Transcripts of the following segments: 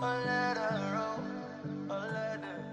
let her roll, let her.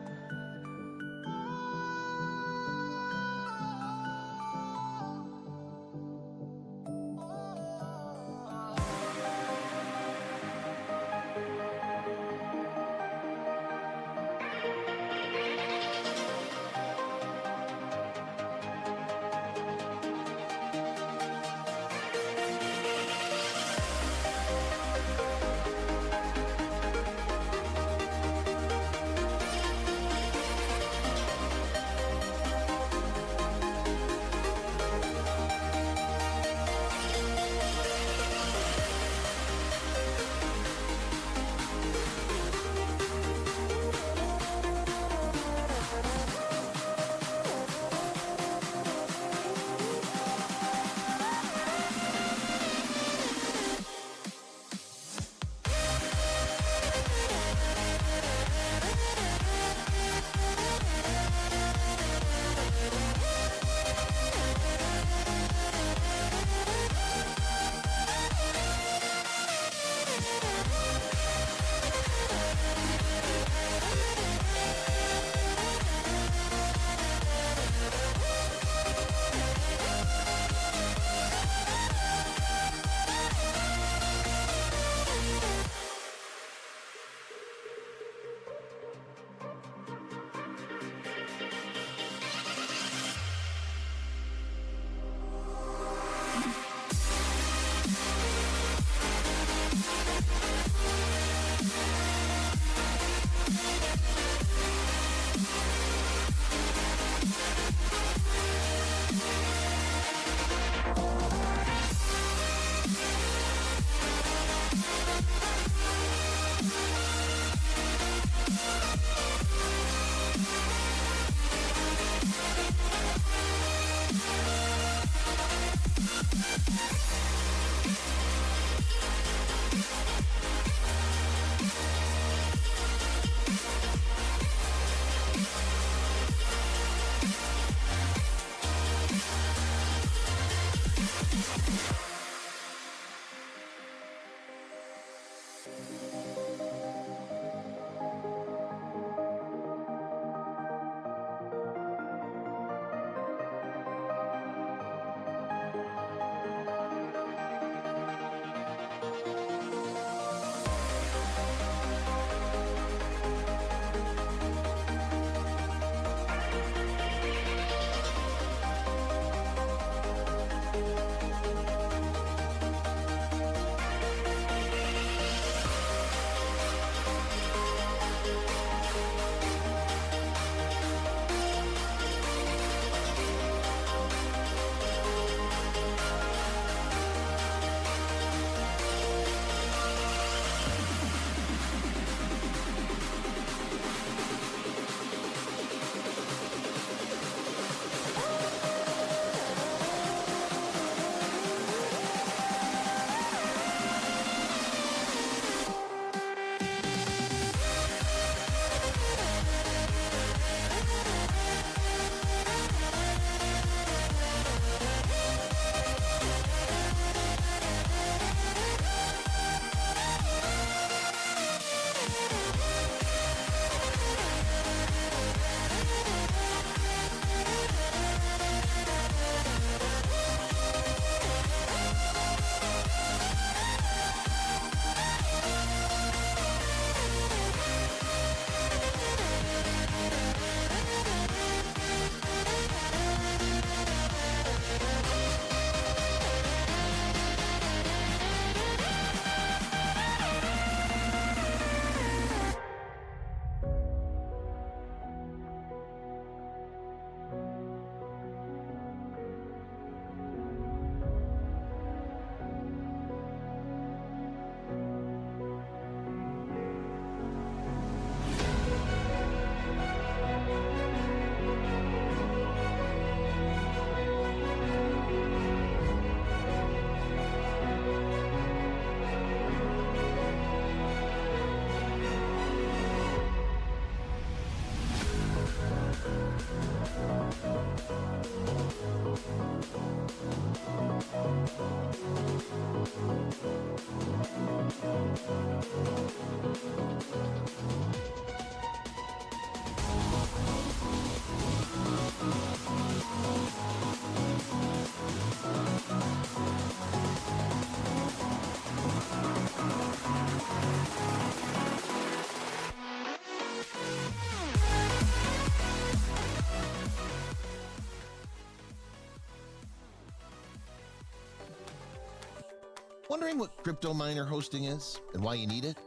Wondering what crypto miner hosting is and why you need it?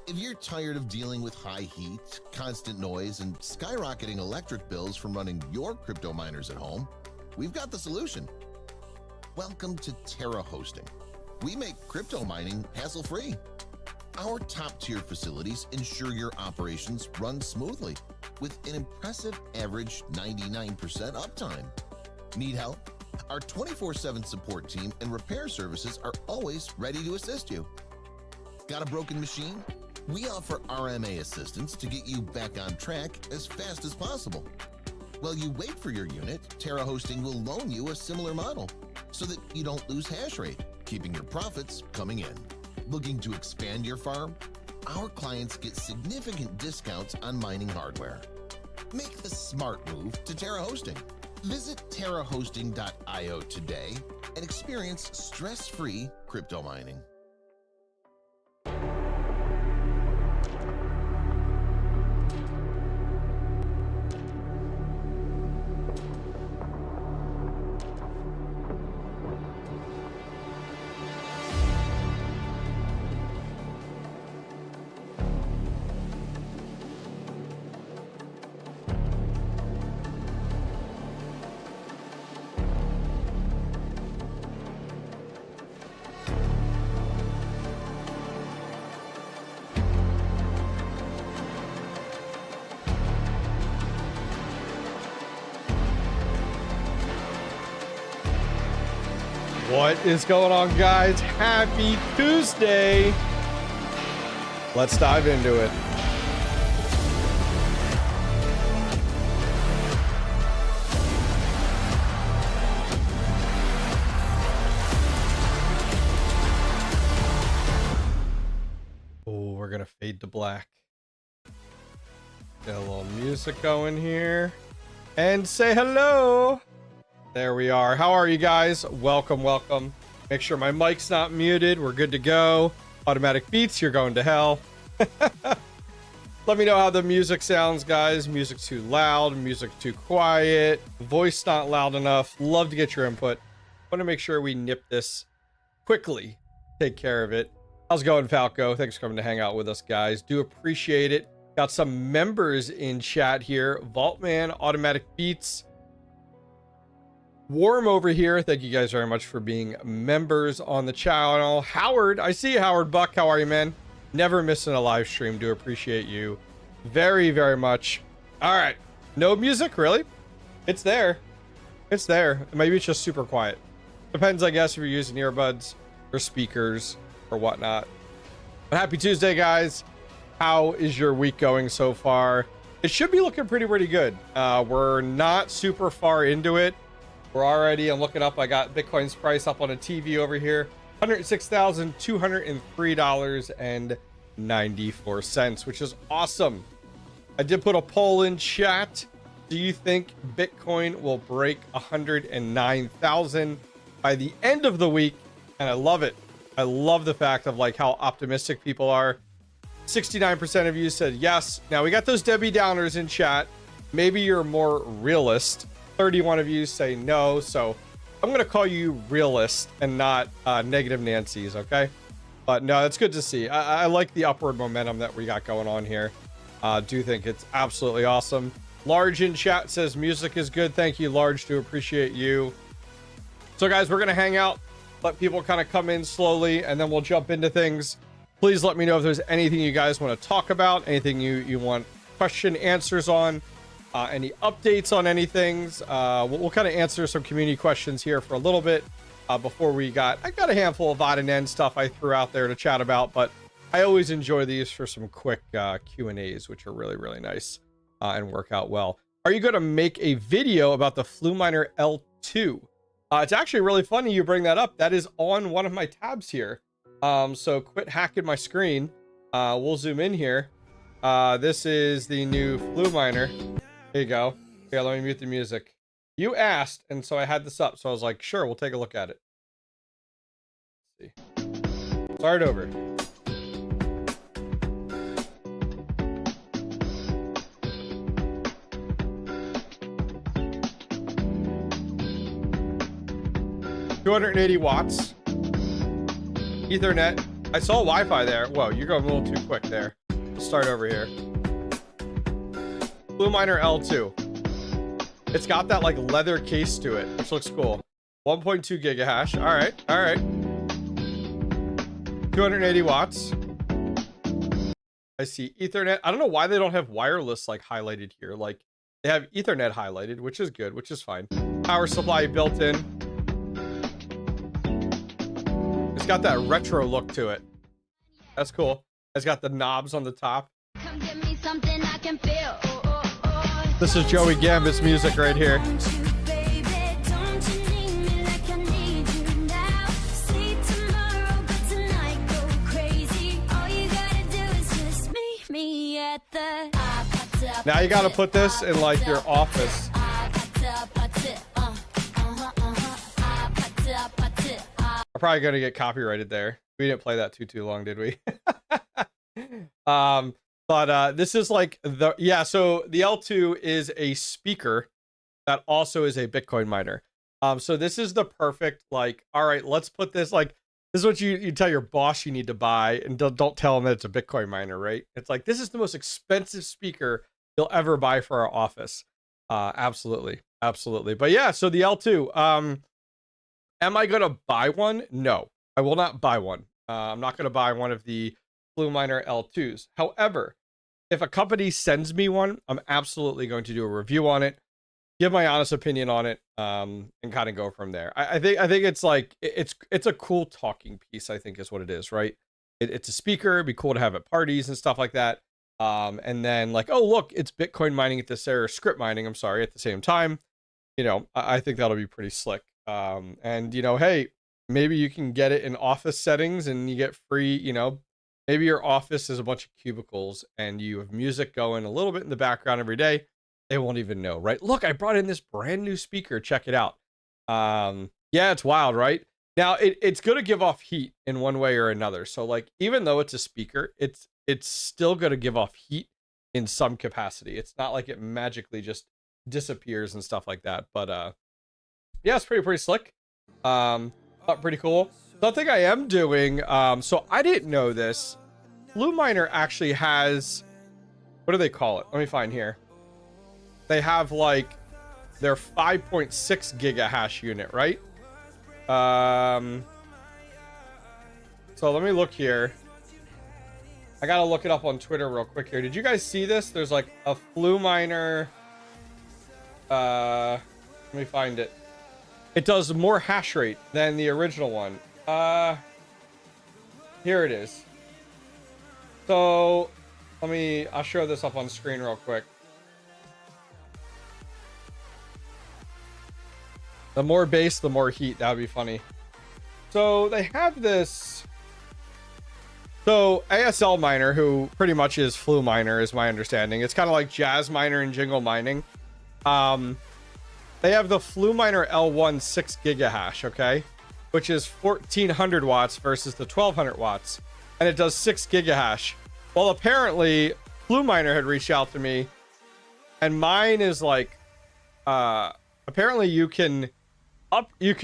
If you're tired of dealing with high heat, constant noise, and skyrocketing electric bills from running your crypto miners at home, we've got the solution. Welcome to Terra Hosting. We make crypto mining hassle-free. Our top-tier facilities ensure your operations run smoothly with an impressive average 99% uptime. Need help? Our 24/7 support team and repair services are always ready to assist you. Got a broken machine? We offer RMA assistance to get you back on track as fast as possible. While you wait for your unit, Terra Hosting will loan you a similar model so that you don't lose hash rate, keeping your profits coming in. Looking to expand your farm? Our clients get significant discounts on mining hardware. Make the smart move to Terra Hosting. Visit terrahosting.io today and experience stress-free crypto mining. What is going on, guys? Happy Tuesday. Let's dive into it. Oh, we're gonna fade to black. Get a little music going here and say hello. There we are. How are you guys? Welcome, welcome. Make sure my mic's not muted. We're good to go. Automatic beats, you're going to hell. Let me know how the music sounds, guys. Music too loud, music too quiet, voice not loud enough. Love to get your input. Want to make sure we nip this quickly. Take care of it. How's it going, Falco? Thanks for coming to hang out with us, guys. Do appreciate it. Got some members in chat here. Vaultman, Automatic Beats, Warm over here. Thank you guys very much for being members on the channel. Howard, I see you, Howard Buck. How are you, man? Never missing a live stream. Do appreciate you very, very much. All right. No music, really? It's there. It's there. Maybe it's just super quiet. Depends, I guess, if you're using earbuds or speakers or whatnot. But happy Tuesday, guys. How is your week going so far? It should be looking pretty good. We're not super far into it. We're already, I'm looking up, I got Bitcoin's price up on a TV over here, $106,203.94, which is awesome. I did put a poll in chat. Do you think Bitcoin will break 109,000 by the end of the week? And I love it. I love the fact of like how optimistic people are. 69% of you said yes. Now we got those Debbie Downers in chat. Maybe you're more realist. 31 of you say no, so I'm gonna call you realist and not negative Nancy's, okay? But no, it's good to see. I like the upward momentum that we got going on here. Do think it's absolutely awesome. Large in chat says music is good. Thank you, Large. Do appreciate you. So guys, we're gonna hang out, let people kind of come in slowly, and then we'll jump into things. Please let me know if there's anything you guys want to talk about, anything you want question answers on. Any updates on anything. We'll kind of answer some community questions here for a little bit before I got a handful of odd and end stuff I threw out there to chat about, but I always enjoy these for some quick Q&As, which are really nice and work out well. Are you going to make a video about the Fluminer L2? It's actually really funny you bring that up. That is on one of my tabs here. So quit hacking my screen. We'll zoom in here. This is the new Fluminer. There you go. Yeah, let me mute the music. You asked, and so I had this up. So I was like, sure, we'll take a look at it. Let's see. Start over. $280 watts. Ethernet. I saw Wi-Fi there. Whoa, you're going a little too quick there. Let's start over here. Flueminer L2. It's got that like leather case to it, which looks cool. 1.2 gigahash. All right, all right. 280 watts. I see Ethernet. I don't know why they don't have wireless like highlighted here. Like they have Ethernet highlighted, which is good, which is fine. Power supply built in. It's got that retro look to it. That's cool. It's got the knobs on the top. Come give me something I can feel. This is Joey Gambit's music right here. Now you got to put this in like your office. I'm probably going to get copyrighted there. We didn't play that too long, did we? But this is like the, yeah, so the L2 is a speaker that also is a Bitcoin miner. So this is the perfect, like, all right, let's put this, like, this is what you tell your boss you need to buy, and don't tell them that it's a Bitcoin miner, right? It's like, this is the most expensive speaker you'll ever buy for our office. Absolutely. Absolutely. But yeah, so the L2, am I going to buy one? No, I will not buy one. I'm not going to buy one of the Flueminer L2s. However, if a company sends me one, I'm absolutely going to do a review on it, give my honest opinion on it, and kind of go from there. I think it's like, it's a cool talking piece, I think is what it is, right? It's a speaker. It'd be cool to have at parties and stuff like that. And then like, oh, look, it's Bitcoin mining at this, or script mining, I'm sorry, at the same time. You know, I think that'll be pretty slick. And, you know, hey, maybe you can get it in office settings and you get free, you know, maybe your office is a bunch of cubicles and you have music going a little bit in the background every day. They won't even know, right? Look, I brought in this brand new speaker. Check it out. Yeah, it's wild, right? Now, it's going to give off heat in one way or another. So, like, even though it's a speaker, it's still going to give off heat in some capacity. It's not like it magically just disappears and stuff like that. But, yeah, it's pretty slick. Pretty cool. Something I am doing, so I didn't know this. Flueminer actually has, what do they call it? Let me find here. They have like their 5.6 gigahash unit, right? So let me look here. I gotta look it up on Twitter real quick here. Did you guys see this? There's like a Flueminer. Let me find it. It does more hash rate than the original one. Here it is. So I'll show this up on screen real quick. The more base, the more heat. That would be funny. So they have this. So ASL Miner, who pretty much is Flueminer, is my understanding. It's kind of like Jazz Miner and Jingle Mining. They have the Flueminer L1 6 gigahash, okay, which is 1400 watts versus the 1200 watts, and it does 6 gigahash. Well, apparently Flueminer had reached out to me, and mine is like, apparently you could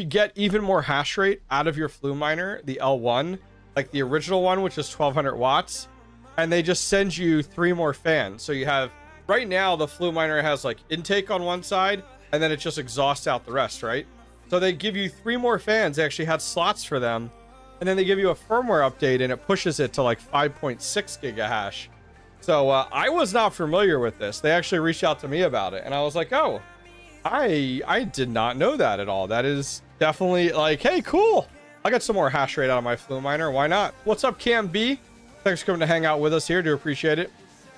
get even more hash rate out of your Flueminer, the L1, like the original one, which is 1200 watts, and they just send you 3 more fans. So you have, right now the Flueminer has like intake on one side, and then it just exhausts out the rest, right? So they give you 3 more fans. They actually had slots for them, and then they give you a firmware update, and it pushes it to like 5.6 gigahash. So I was not familiar with this. They actually reached out to me about it, and I was like, oh, I did not know that at all. That is definitely like, hey, cool. I got some more hash rate out of my Flueminer. Why not? What's up, Cam B? Thanks for coming to hang out with us here. Do appreciate it.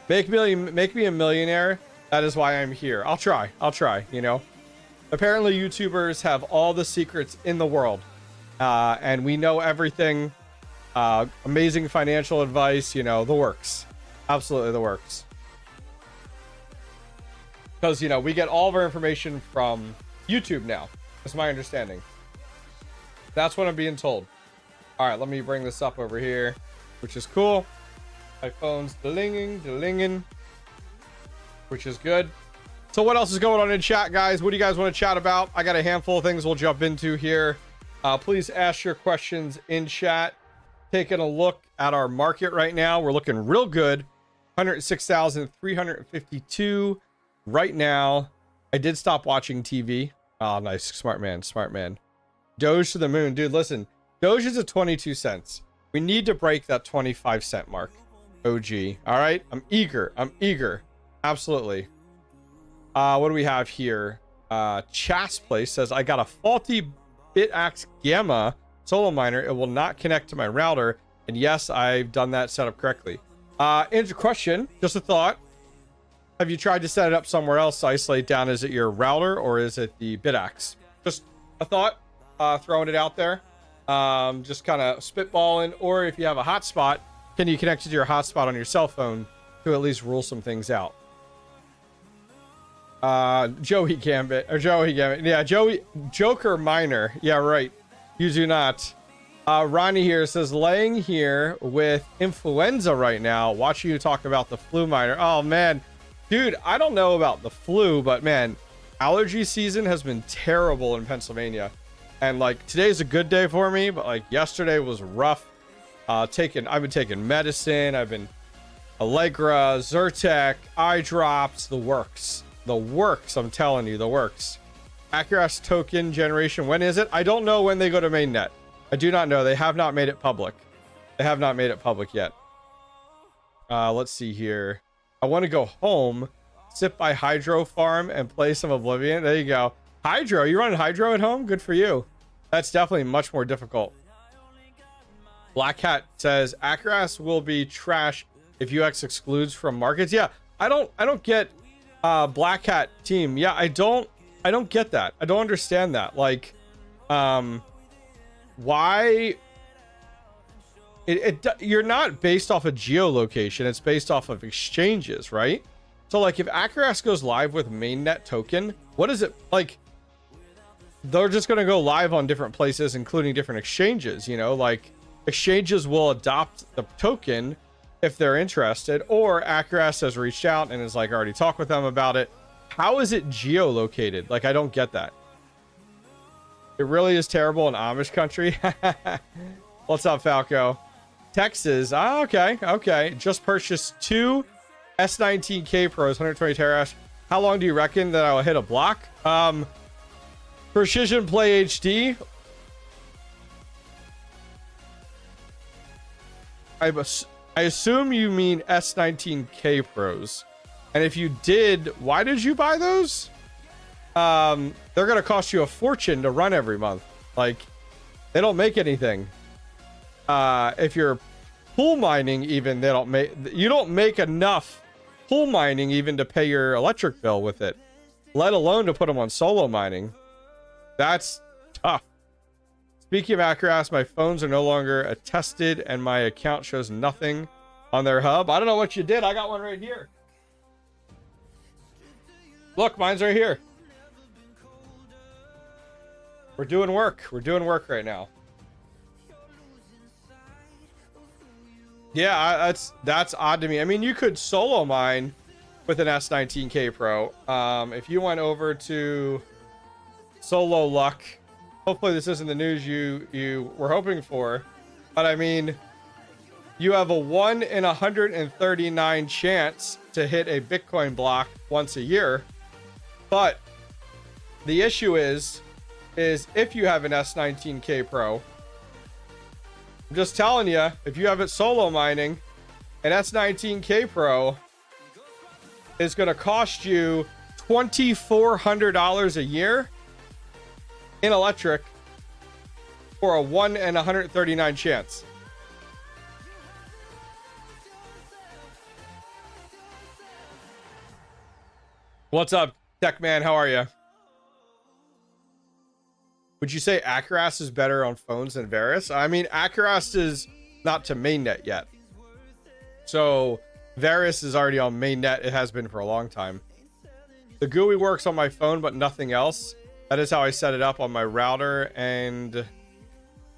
Make me a millionaire. That is why I'm here. I'll try, you know. Apparently YouTubers have all the secrets in the world, and we know everything. Amazing financial advice, you know, the works. Absolutely the works. Because, you know, we get all of our information from YouTube now. That's my understanding. That's what I'm being told. All right, let me bring this up over here, which is cool. My phone's delinging, which is good. So what else is going on in chat, guys? What do you guys want to chat about? I got a handful of things we'll jump into here. Please ask your questions in chat. taking a look at our market right now. We're looking real good. 106,352 right now. I did stop watching TV. Oh, nice. Smart man. Smart man. Doge to the moon. Dude, listen. Doge is at 22 cents. We need to break that 25-cent mark. OG. All right. I'm eager. I'm eager. Absolutely. What do we have here? Chas Place says, I got a faulty BitAxe Gamma solo miner. It will not connect to my router. And yes, I've done that setup correctly. Answer question. Just a thought. Have you tried to set it up somewhere else to isolate down? Is it your router or is it the BitAxe? Just a thought. Throwing it out there. Just kind of spitballing. Or if you have a hotspot, can you connect it to your hotspot on your cell phone to at least rule some things out? Joey Gambit. Yeah, Joker Miner. Yeah, right. You do not. Ronnie here says, laying here with influenza right now, watching you talk about the flu miner. Oh, man. Dude, I don't know about the flu, but, man, allergy season has been terrible in Pennsylvania. And, like, today's a good day for me, but, like, yesterday was rough. I've been taking medicine. I've been Allegra, Zyrtec, eye drops, the works. The works, I'm telling you, the works. Accuras token generation, when is it? I don't know when they go to mainnet. I do not know. They have not made it public. They have not made it public yet. Let's see here. I want to go home, sit by Hydro Farm, and play some Oblivion. There you go. Hydro, you running Hydro at home? Good for you. That's definitely much more difficult. Black Hat says, Accuras will be trash if UX excludes from markets. Yeah, I don't get Black Hat team. Yeah, I don't get that. I don't understand that. Like, why you're not based off of geolocation, it's based off of exchanges, right? So like if Accuras goes live with mainnet token, what is it like? They're just going to go live on different places, including different exchanges, you know, like exchanges will adopt the token if they're interested, or Accuras has reached out and is like already talked with them about it. How is it geolocated? Like, I don't get that. It really is terrible in Amish country. What's up, Falco? Texas. Ah, okay. Just purchased 2 S19K Pros, 120 terahash. How long do you reckon that I will hit a block? Precision Play HD. I assume you mean S19K Pros. And if you did, why did you buy those? They're going to cost you a fortune to run every month. Like, they don't make anything. If you're pool mining, even, you don't make enough pool mining even to pay your electric bill with it, let alone to put them on solo mining. That's tough. Speaking of Accuras, my phones are no longer attested and my account shows nothing on their hub. I don't know what you did. I got one right here. Look, mine's right here. We're doing work. We're doing work right now. Yeah, that's odd to me. I mean, you could solo mine with an S19K Pro. If you went over to Solo Luck, hopefully this isn't the news you were hoping for, but I mean, you have a 1 in 139 chance to hit a Bitcoin block once a year. But the issue is if you have an S19K Pro, I'm just telling you, if you have it solo mining, an S19K Pro is going to cost you $2,400 a year in electric for a 1 in 139 chance. What's up, Tech Man? How are you? Would you say Accuras is better on phones than Varus? I mean, Accuras is not to mainnet yet. So Varus is already on mainnet. It has been for a long time. The GUI works on my phone, but nothing else. That is how I set it up on my router. And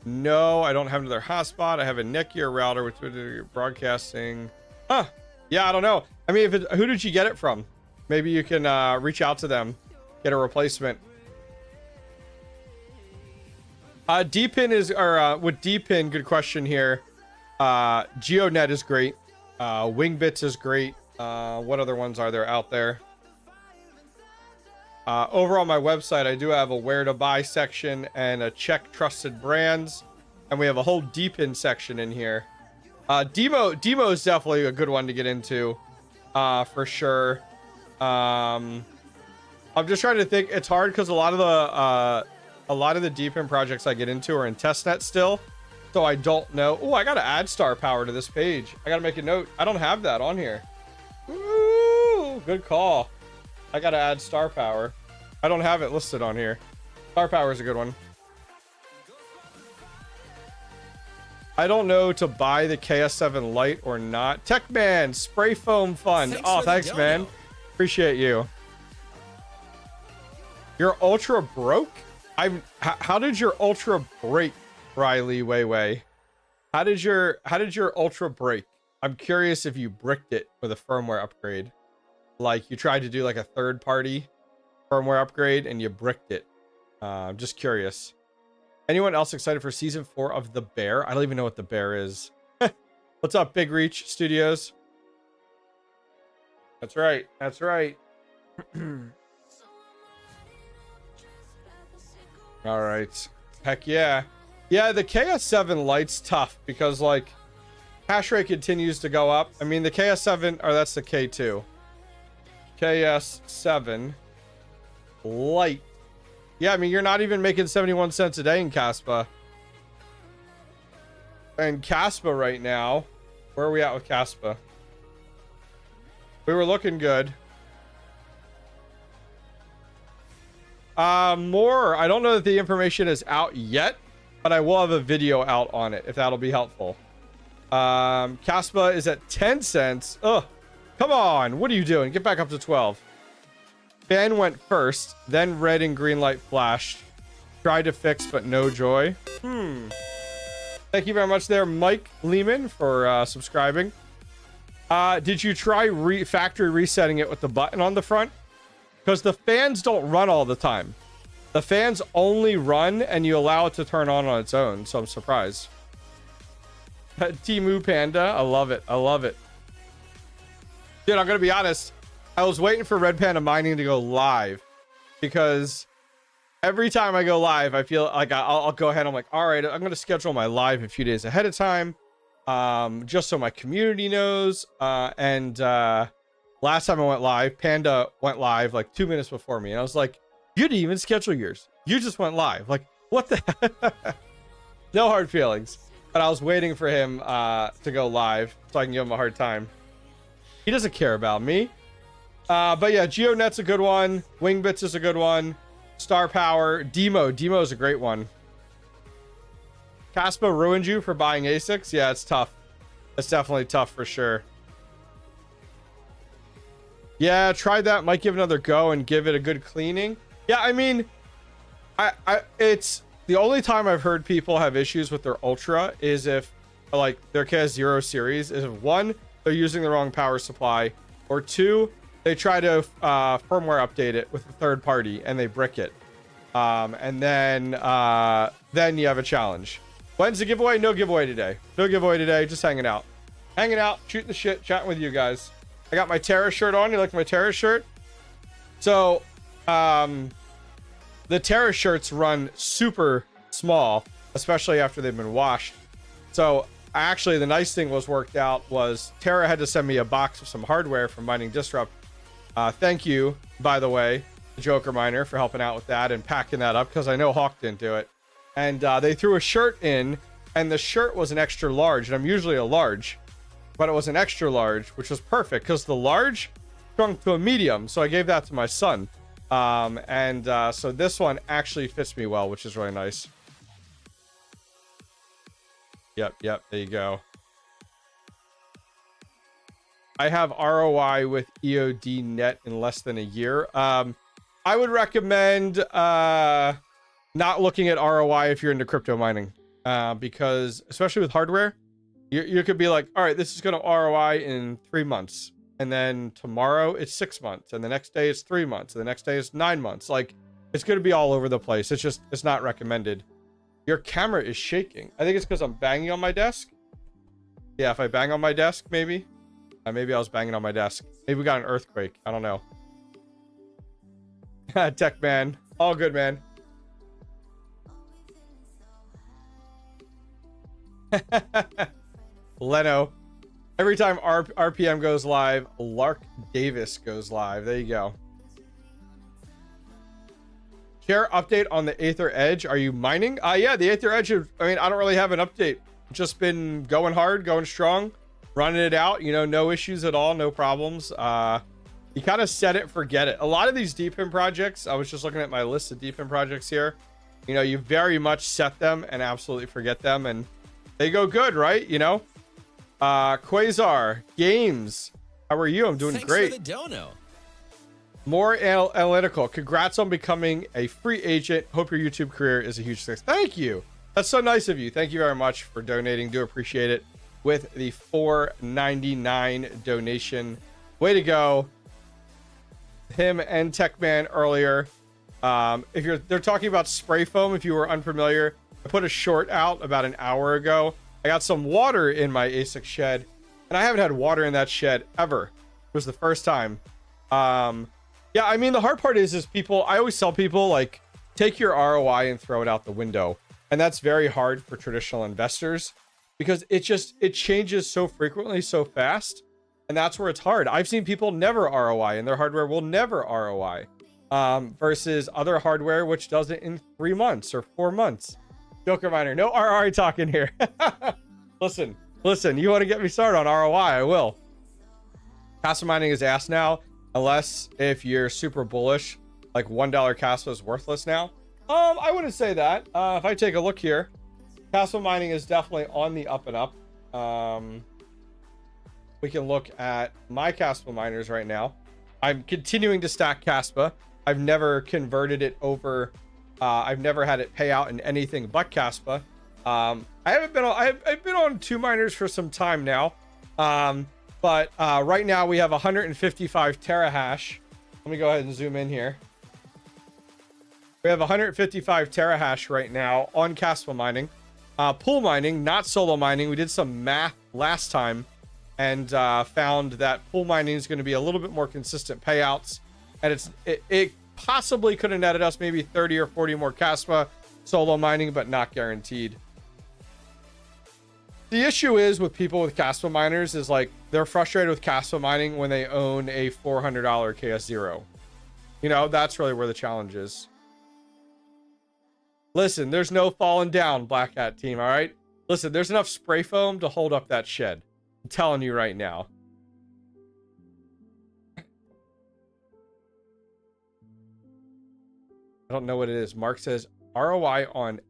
no, I don't have another hotspot. I have a Netgear router with broadcasting. Huh. Yeah, I don't know. I mean, who did you get it from? Maybe you can reach out to them, get a replacement. DePIN is, or with DePIN, good question here. GeoNet is great. Wingbits is great. What other ones are there out there? Over on my website, I do have a where to buy section and a check trusted brands. And we have a whole DePIN section in here. Demo is definitely a good one to get into, for sure. I'm just trying to think. It's hard because a lot of the DePIN projects I get into are in testnet still. So I don't know. Oh, I got to add star power to this page. I got to make a note. I don't have that on here. Ooh, good call. I got to add star power. I don't have it listed on here. Star power is a good one. I don't know to buy the KS7 Lite or not. Techman, spray foam fund. Thanks, man. Appreciate you. Your Ultra broke? How did your Ultra break? Riley Way. How did your Ultra break? I'm curious if you bricked it with a firmware upgrade. Like you tried to do like a third party firmware upgrade and you bricked it. I'm just curious. Anyone else excited for season 4 of The Bear? I don't even know what The Bear is. What's up, Big Reach Studios? That's right. That's right. All right. Heck yeah. Yeah, the KS7 Lite's tough because like hash rate continues to go up. I mean, the KS7, or that's the K2. KS7 Lite. Yeah, I mean, you're not even making 71 cents a day in Kaspa. And Kaspa right now, where are we at with Kaspa? We were looking good. More. I don't know that the information is out yet, but I will have a video out on it if that'll be helpful. Kaspa is at 10 cents. Ugh. Come on. What are you doing? Get back up to 12. Fan went first, then red and green light flashed. Tried to fix, but no joy. Thank you very much there, Mike Lehman, for subscribing. Did you try factory resetting it with the button on the front? Because the fans don't run all the time. The fans only run and you allow it to turn on its own. So I'm surprised. Timu Panda. I love it. I love it. Dude, I'm going to be honest. I was waiting for Red Panda Mining to go live because every time I go live, I feel like I'll go ahead. I'm like, all right, I'm going to schedule my live a few days ahead of time. Just so my community knows. Last time I went live, Panda went live like 2 minutes before me. And I was like, you didn't even schedule yours. You just went live. Like, what the heck? No hard feelings. But I was waiting for him to go live so I can give him a hard time. He doesn't care about me. But yeah, GeoNet's a good one. Wingbits is a good one. Star Power. Demo is a great one. Kaspa ruined you for buying ASICs? Yeah, it's tough. It's definitely tough for sure. Yeah, tried that. Might give it another go and give it a good cleaning. Yeah, I mean, it's the only time I've heard people have issues with their Ultra is if like their KS0 series is if one, they're using the wrong power supply, or two, they try to firmware update it with a third party and they brick it. And then you have a challenge. When's the giveaway? No giveaway today. No giveaway today. Just hanging out. Hanging out, shooting the shit, chatting with you guys. I got my Terra shirt on. You like my Terra shirt? So, the Terra shirts run super small, especially after they've been washed. So, actually, the nice thing was worked out was Terra had to send me a box of some hardware from Mining Disrupt. Thank you, by the way, the Joker Miner, for helping out with that and packing that up because I know Hawk didn't do it. And they threw a shirt in, and the shirt was an extra large, and I'm usually a large, but it was an extra large, which was perfect because the large shrunk to a medium. So I gave that to my son. So this one actually fits me well, which is really nice. Yep. There you go. I have ROI with EOD net in less than a year. I would recommend not looking at ROI if you're into crypto mining, because especially with hardware, you could be like, all right, this is going to ROI in 3 months. And then tomorrow it's 6 months. And the next day it's 3 months. And the next day is 9 months. Like, it's going to be all over the place. It's not recommended. Your camera is shaking. I think it's because I'm banging on my desk. Yeah, if I bang on my desk, maybe. Maybe I was banging on my desk. Maybe we got an earthquake. I don't know. Tech man. All good, man. Leno. Every time RPM goes live, Lark Davis goes live. There you go. Share update on the Aether Edge. Are you mining? Yeah, the Aether Edge. I mean, I don't really have an update. Just been going hard, going strong, running it out. You know, no issues at all, no problems. You kind of set it, forget it. A lot of these DePIN projects, I was just looking at my list of DePIN projects here. You know, you very much set them and absolutely forget them, and they go good, right? You know, Quasar Games. How are you? I'm doing great. For the dono. More analytical. Congrats on becoming a free agent. Hope your YouTube career is a huge success. Thank you. That's so nice of you. Thank you very much for donating. Do appreciate it. With the $4.99 donation. Way to go. Him and Techman earlier. If they're talking about spray foam, if you were unfamiliar, I put a short out about an hour ago. I got some water in my ASIC shed, and I haven't had water in that shed ever. It was the first time. Yeah, I mean, the hard part is people, I always tell people, like, take your ROI and throw it out the window. And that's very hard for traditional investors because it changes so frequently, so fast. And that's where it's hard. I've seen people never ROI and their hardware will never ROI versus other hardware, which does it in 3 months or 4 months. Joker Miner, no ROI talking here. Listen, you want to get me started on ROI, I will. Kaspa mining is ass now, unless if you're super bullish, like $1 Kaspa is worthless now. I wouldn't say that. If I take a look here, Kaspa mining is definitely on the up and up. We can look at my Kaspa miners right now. I'm continuing to stack Kaspa. I've never converted it over. I've never had it pay out in anything but Kaspa. I've been on 2 miners for some time now. But right now we have 155 terahash. Let me go ahead and zoom in here. We have 155 terahash right now on Kaspa mining. Pool mining, not solo mining. We did some math last time and found that pool mining is going to be a little bit more consistent payouts. And it possibly could have netted us maybe 30 or 40 more Kaspa solo mining, but not guaranteed. The issue is with people with Kaspa miners is like they're frustrated with Kaspa mining when they own a $400 KS0. You know, that's really where the challenge is. Listen, there's no falling down, Black Hat team, all right? Listen, there's enough spray foam to hold up that shed. I'm telling you right now. I don't know what it is. Mark says ROI on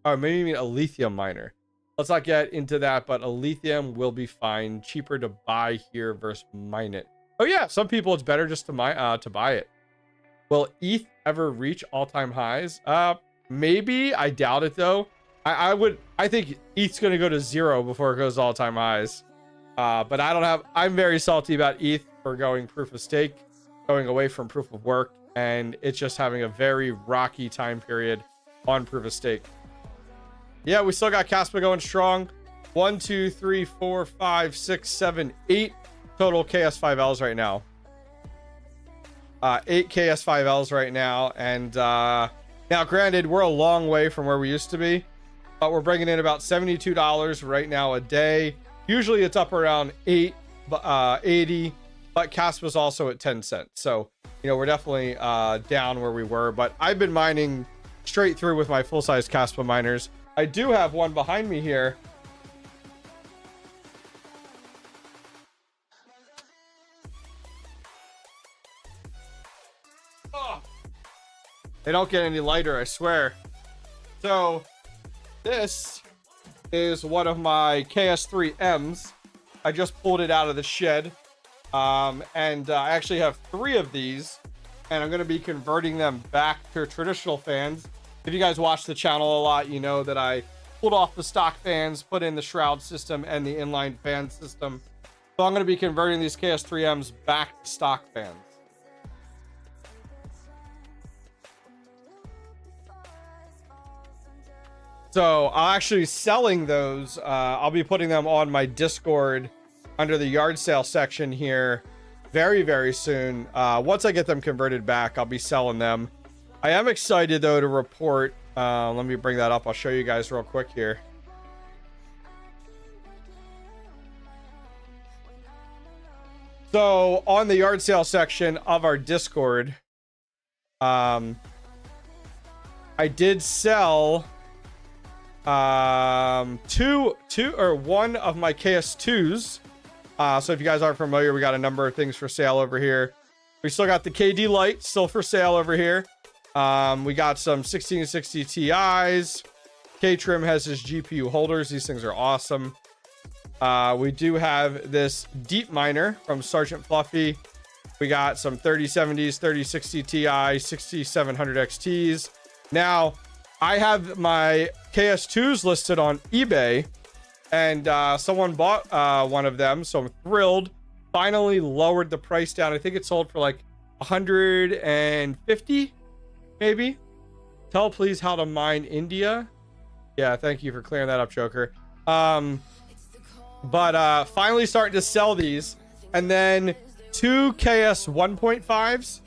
maybe you mean a lithium miner. Let's not get into that, but a lithium will be fine. Cheaper to buy here versus mine it. Oh yeah, some people it's better just to buy it. Will ETH ever reach all-time highs? Maybe. I doubt it though. I think ETH's gonna go to 0 before it goes all-time highs. But I'm very salty about ETH for going proof of stake, going away from proof of work, and it's just having a very rocky time period on proof of stake. Yeah, we still got Kaspa going strong. 1, 2, 3, 4, 5, 6, 7, 8 total KS5Ls right now. 8 KS5Ls right now. And now, granted, we're a long way from where we used to be, but we're bringing in about $72 right now a day. Usually it's up around 80, but Kaspa's also at 10 cents. So, you know, we're definitely down where we were, but I've been mining straight through with my full-size Kaspa miners. I do have one behind me here. Oh, they don't get any lighter, I swear. So this is one of my KS3Ms. I just pulled it out of the shed. And I actually have 3 of these, and I'm going to be converting them back to traditional fans. If you guys watch the channel a lot, you know that I pulled off the stock fans, put in the shroud system and the inline fan system. So I'm going to be converting these KS3Ms back to stock fans. So I'll actually selling those. I'll be putting them on my Discord under the yard sale section here very, very soon. Once I get them converted back, I'll be selling them. I am excited though to report. Let me bring that up. I'll show you guys real quick here. So on the yard sale section of our Discord, I did sell one of my KS2s. So if you guys aren't familiar, we got a number of things for sale over here. We still got the KD Lite still for sale over here. We got some 1660 Ti's. K-Trim has his GPU holders. These things are awesome. We do have this deep miner from Sergeant Fluffy. We got some 3070s, 3060 Ti, 6700 XTs. Now, I have my KS2s listed on eBay, and someone bought one of them, so I'm thrilled. Finally lowered the price down. I think it sold for like 150, maybe. Tell please how to mine India. Yeah, thank you for clearing that up, Joker. But finally starting to sell these, and then two KS 1.5s.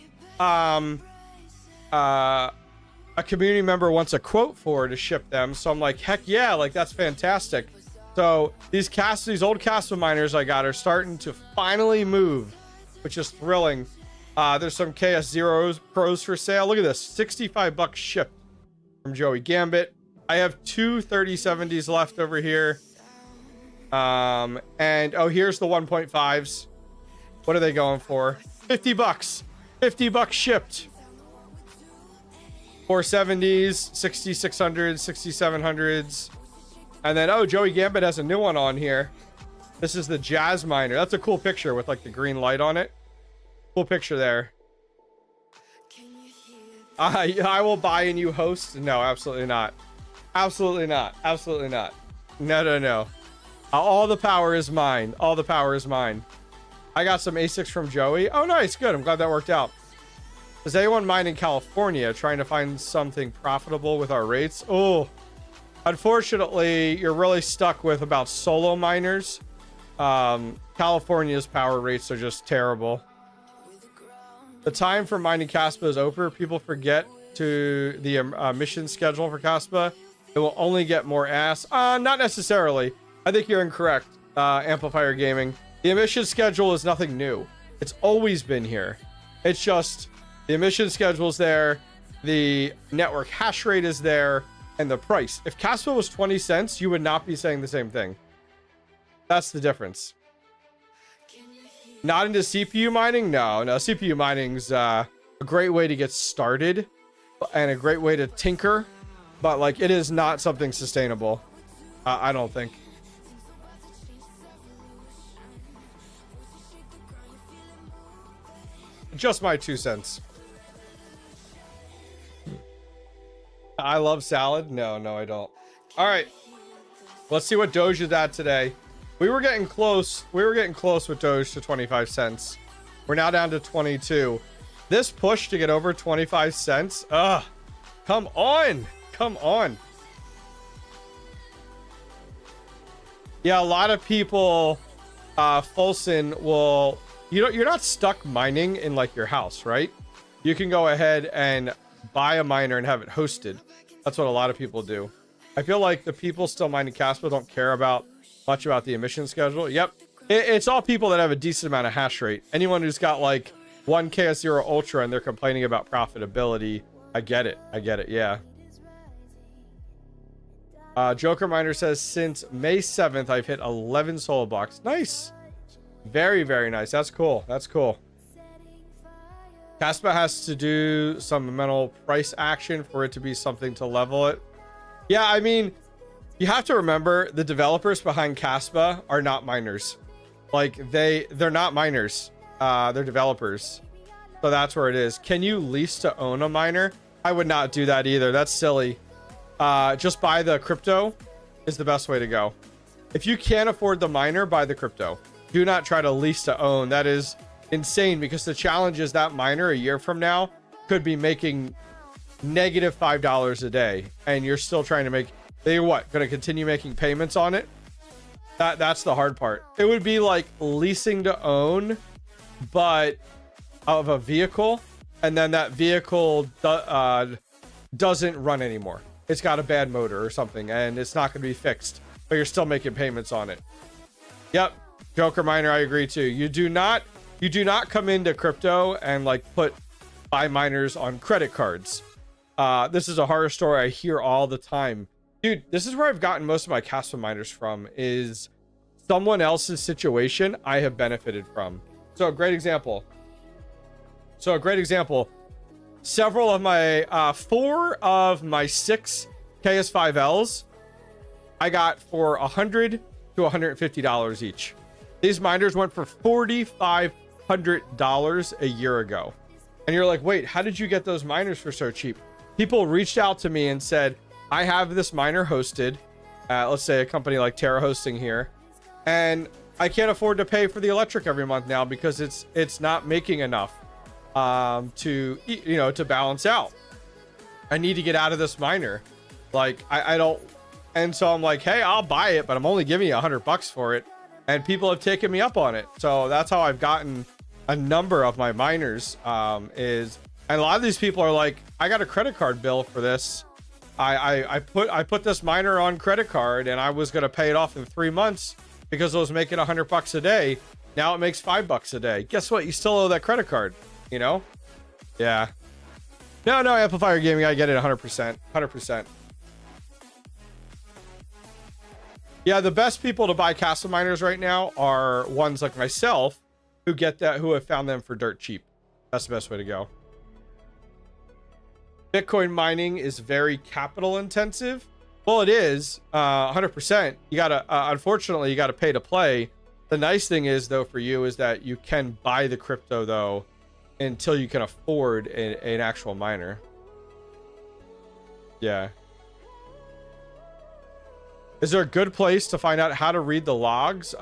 A community member wants a quote for to ship them, so I'm like, heck yeah, like that's fantastic. So these old Kaspa miners I got are starting to finally move, which is thrilling. There's some KS Zeros Pros for sale. Look at this, 65 bucks shipped from Joey Gambit. I have two 3070s left over here. And oh, here's the 1.5s. What are they going for? 50 bucks. 50 bucks shipped. 470s, 6600s, 6700s. And then, oh, Joey Gambit has a new one on here. This is the Jazz Miner. That's a cool picture with like the green light on it. Cool picture there. I will buy a new host. No, absolutely not. Absolutely not. Absolutely not. No. All the power is mine. All the power is mine. I got some ASICs from Joey. Oh, nice. Good. I'm glad that worked out. Is anyone mine in California trying to find something profitable with our rates? Oh, unfortunately, you're really stuck with about solo miners. California's power rates are just terrible. The time for mining Kaspa is over. People forget to the mission schedule for Kaspa. It will only get more ass. Not necessarily. I think you're incorrect, Amplifier Gaming. The emission schedule is nothing new. It's always been here. It's just the emission schedule is there, the network hash rate is there, and the price. If Kaspa was 20 cents, you would not be saying the same thing. That's the difference. Not into CPU mining? No, CPU mining's a great way to get started and a great way to tinker, but like it is not something sustainable. I don't think. Just my 2 cents. I love salad. No, I don't. All right. Let's see what Doge is at today. We were getting close. We were getting close with Doge to 25 cents. We're now down to 22. This push to get over 25 cents. Ugh. Come on. Come on. Yeah, a lot of people, Folson will... You're not stuck mining in like your house, right? You can go ahead and buy a miner and have it hosted. That's what a lot of people do. I feel like the people still mining Kaspa don't care much about the emission schedule. Yep. It's all people that have a decent amount of hash rate. Anyone who's got like one KS0 Ultra and they're complaining about profitability. I get it. Yeah. Joker Miner says, since May 7th, I've hit 11 solo blocks. Nice. Very, very nice. That's cool. That's cool. Kaspa has to do some mental price action for it to be something to level it. Yeah, I mean, you have to remember the developers behind Kaspa are not miners. Like they're not miners. They're developers. So that's where it is. Can you lease to own a miner? I would not do that either. That's silly. Just buy the crypto is the best way to go. If you can't afford the miner, buy the crypto. Do not try to lease to own. That is insane because the challenge is that miner a year from now could be making negative $5 a day and you're still trying to make They what? Going to continue making payments on it? That's the hard part. It would be like leasing to own, but of a vehicle, and then that vehicle doesn't run anymore. It's got a bad motor or something, and it's not going to be fixed, but you're still making payments on it. Yep, Joker Miner, I agree too. You do not come into crypto and like buy miners on credit cards. This is a horror story I hear all the time. Dude, this is where I've gotten most of my Kaspa miners from, is someone else's situation I have benefited from. So a great example. Several of my 4 of my 6 KS5Ls I got for $100 to $150 each. These miners went for $4,500 a year ago. And you're like, wait, how did you get those miners for so cheap? People reached out to me and said, I have this miner hosted at, let's say, a company like Terra Hosting here, and I can't afford to pay for the electric every month now because it's not making enough to balance out. I need to get out of this miner. Like I don't, and so I'm like, hey, I'll buy it, but I'm only giving you $100 for it, and people have taken me up on it. So that's how I've gotten a number of my miners. And a lot of these people are like, I got a credit card bill for this. I put this miner on credit card, and I was going to pay it off in 3 months because I was making $100 a day. Now it makes $5 a day. Guess what? You still owe that credit card, you know? Yeah. No, Amplifier Gaming, I get it 100%. 100%. Yeah, the best people to buy Kaspa miners right now are ones like myself who have found them for dirt cheap. That's the best way to go. Bitcoin mining is very capital intensive. Well, it is 100%. You gotta, unfortunately, you gotta pay to play. The nice thing is, though, for you is that you can buy the crypto, though, until you can afford an actual miner. Yeah. Is there a good place to find out how to read the logs?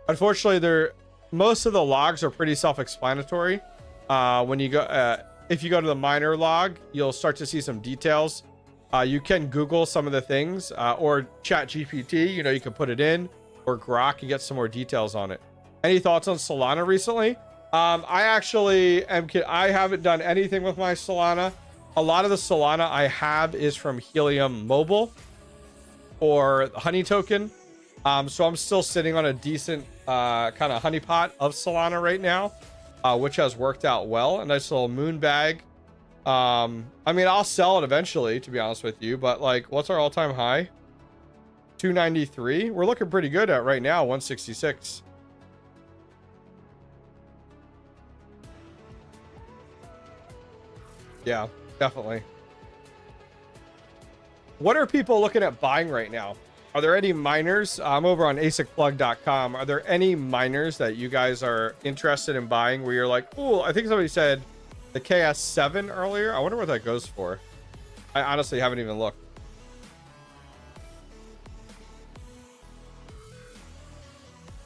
Unfortunately, most of the logs are pretty self-explanatory. When you go, if you go to the miner log, you'll start to see some details. You can Google some of the things, or Chat GPT. You can put it in, or Grok. You get some more details on it. Any thoughts on Solana recently? I haven't done anything with my Solana. A lot of the Solana I have is from Helium Mobile or the Honey token. So I'm still sitting on a decent kind of honeypot of Solana right now, which has worked out well. A nice little moon bag. I mean, I'll sell it eventually, to be honest with you, but like, what's our all-time high? 293. We're looking pretty good at right now, 166. Yeah, definitely. What are people looking at buying right now? Are there any miners? I'm over on asicplug.com. Are there any miners that you guys are interested in buying where you're like, oh, I think somebody said the KS7 earlier. I wonder what that goes for. I honestly haven't even looked.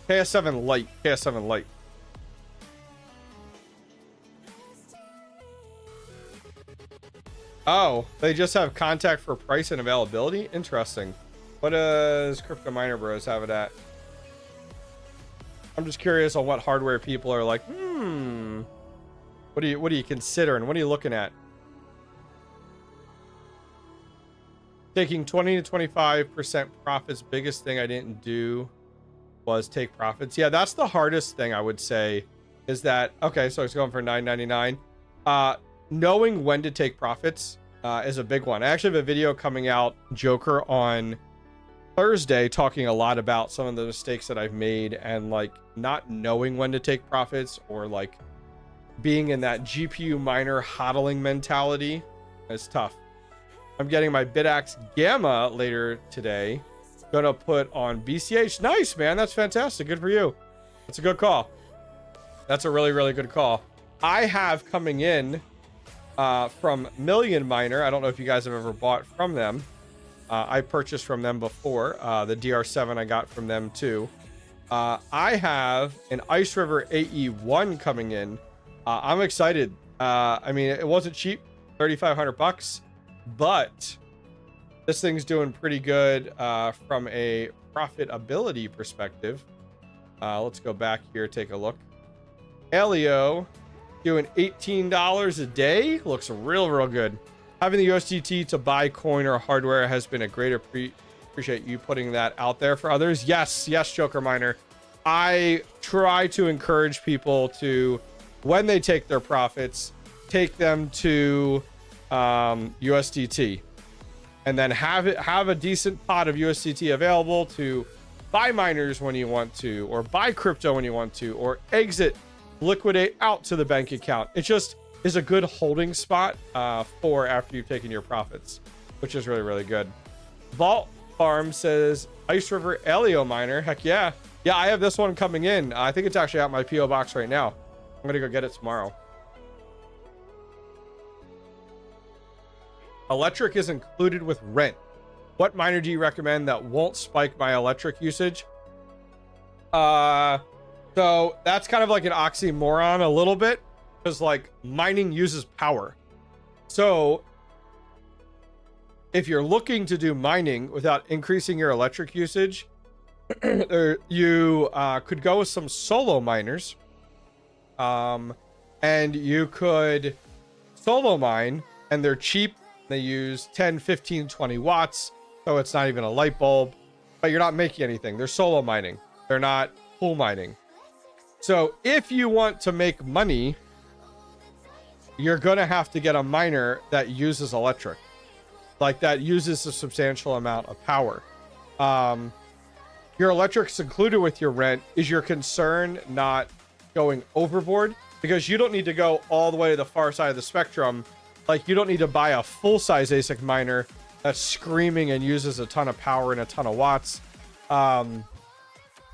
KS7 Lite. KS7 Lite. Oh, they just have contact for price and availability? Interesting. What does Crypto Miner Bros have it at? I'm just curious on what hardware people are like, what do you consider and what are you looking at? Taking 20 to 25% profits. Biggest thing I didn't do was take profits. Yeah, that's the hardest thing I would say is that, okay, so it's going for $9.99. Knowing when to take profits is a big one. I actually have a video coming out, Joker, on Thursday, talking a lot about some of the mistakes that I've made and like not knowing when to take profits or like being in that GPU miner hodling mentality. It's tough. I'm getting my BitAxe Gamma later today. Gonna put on BCH. Nice, man. That's fantastic. Good for you. That's a good call. That's a really, really good call. I have coming in from Million Miner. I don't know if you guys have ever bought from them. I purchased from them before. The DR7 I got from them too. I have an Ice River AE1 coming in. I'm excited. I mean, it wasn't cheap, $3,500, but This thing's doing pretty good from a profitability perspective. Let's go back here, take a look. Aleo doing $18 a day. Looks real good. Having the USDT to buy coin or hardware has been a great appreciate you putting that out there for others. Yes, Joker Miner. I try to encourage people to, when they take their profits, take them to USDT, and then have a decent pot of USDT available to buy miners when you want to, or buy crypto when you want to, or exit, liquidate out to the bank account. It just is a good holding spot for after you've taken your profits, which is really good. Vault Farm says Ice River Aleo miner. Heck yeah. I have this one coming in. I think it's actually at my PO box right now. I'm gonna go get it tomorrow. Electric is included with rent. What miner do you recommend that won't spike my electric usage? So that's kind of like an oxymoron a little bit, because like mining uses power. So if you're looking to do mining without increasing your electric usage, you could go with some solo miners, and you could solo mine, and they're cheap. They use 10, 15, 20 watts, so it's not even a light bulb, but you're not making anything. They're solo mining. They're not pool mining. So if you want to make money, you're going to have to get a miner that uses electric, like that uses a substantial amount of power. Your electric's included with your rent. Is your concern not going overboard? Because you don't need to go all the way to the far side of the spectrum. Like, you don't need to buy a full-size ASIC miner that's screaming and uses a ton of power and a ton of watts.